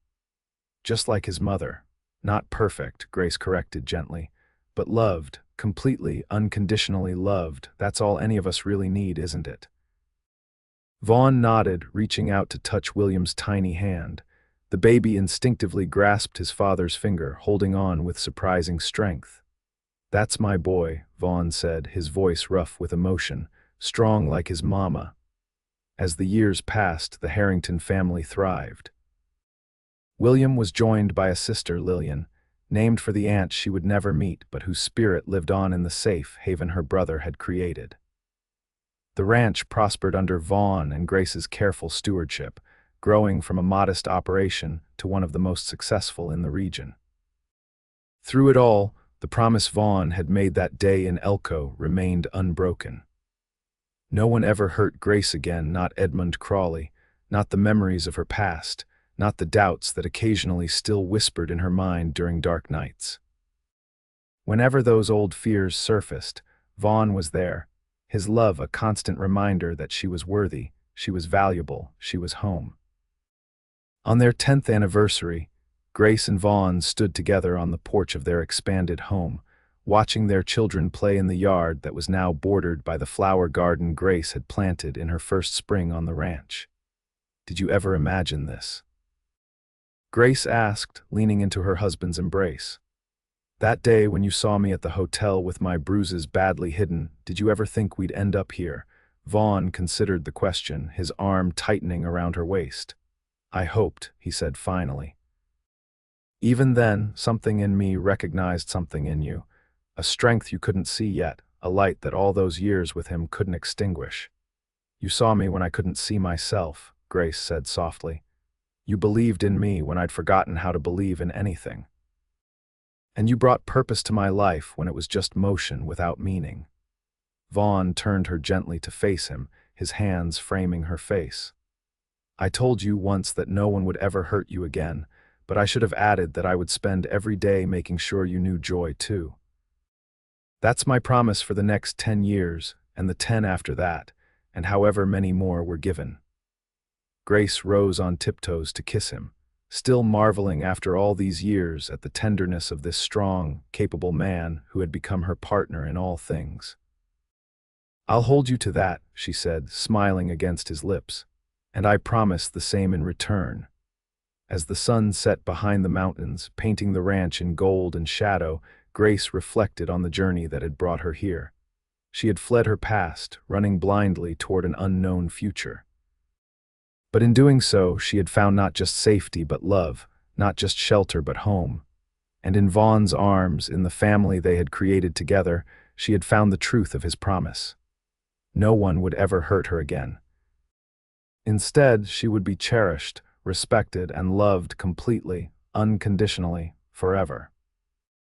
"Just like his mother. Not perfect," Grace corrected gently, "but loved, completely, unconditionally loved. That's all any of us really need, isn't it?" Vaughn nodded, reaching out to touch William's tiny hand. The baby instinctively grasped his father's finger, holding on with surprising strength. "That's my boy," Vaughn said, his voice rough with emotion, strong like his mama. As the years passed, the Harrington family thrived. William was joined by a sister, Lillian, named for the aunt she would never meet, but whose spirit lived on in the safe haven her brother had created. The ranch prospered under Vaughn and Grace's careful stewardship, growing from a modest operation to one of the most successful in the region. Through it all, the promise Vaughn had made that day in Elko remained unbroken. No one ever hurt Grace again, not Edmund Crawley, not the memories of her past, not the doubts that occasionally still whispered in her mind during dark nights. Whenever those old fears surfaced, Vaughn was there, his love a constant reminder that she was worthy, she was valuable, she was home. On their 10th anniversary, Grace and Vaughn stood together on the porch of their expanded home, watching their children play in the yard that was now bordered by the flower garden Grace had planted in her first spring on the ranch. "Did you ever imagine this?" Grace asked, leaning into her husband's embrace. "That day when you saw me at the hotel with my bruises badly hidden, did you ever think we'd end up here?" Vaughn considered the question, his arm tightening around her waist. "I hoped," he said finally. "Even then, something in me recognized something in you, a strength you couldn't see yet, a light that all those years with him couldn't extinguish. You saw me when I couldn't see myself," Grace said softly. "You believed in me when I'd forgotten how to believe in anything. And you brought purpose to my life when it was just motion without meaning." Vaughn turned her gently to face him, his hands framing her face. "I told you once that no one would ever hurt you again, but I should have added that I would spend every day making sure you knew joy too. That's my promise for the next 10 years, and the 10 after that, and however many more were given." Grace rose on tiptoes to kiss him, still marveling after all these years at the tenderness of this strong, capable man who had become her partner in all things. "I'll hold you to that," she said, smiling against his lips, "and I promise the same in return." As the sun set behind the mountains, painting the ranch in gold and shadow, Grace reflected on the journey that had brought her here. She had fled her past, running blindly toward an unknown future. But in doing so, she had found not just safety but love, not just shelter but home. And in Vaughn's arms, in the family they had created together, she had found the truth of his promise. No one would ever hurt her again. Instead, she would be cherished, respected, and loved completely, unconditionally, forever.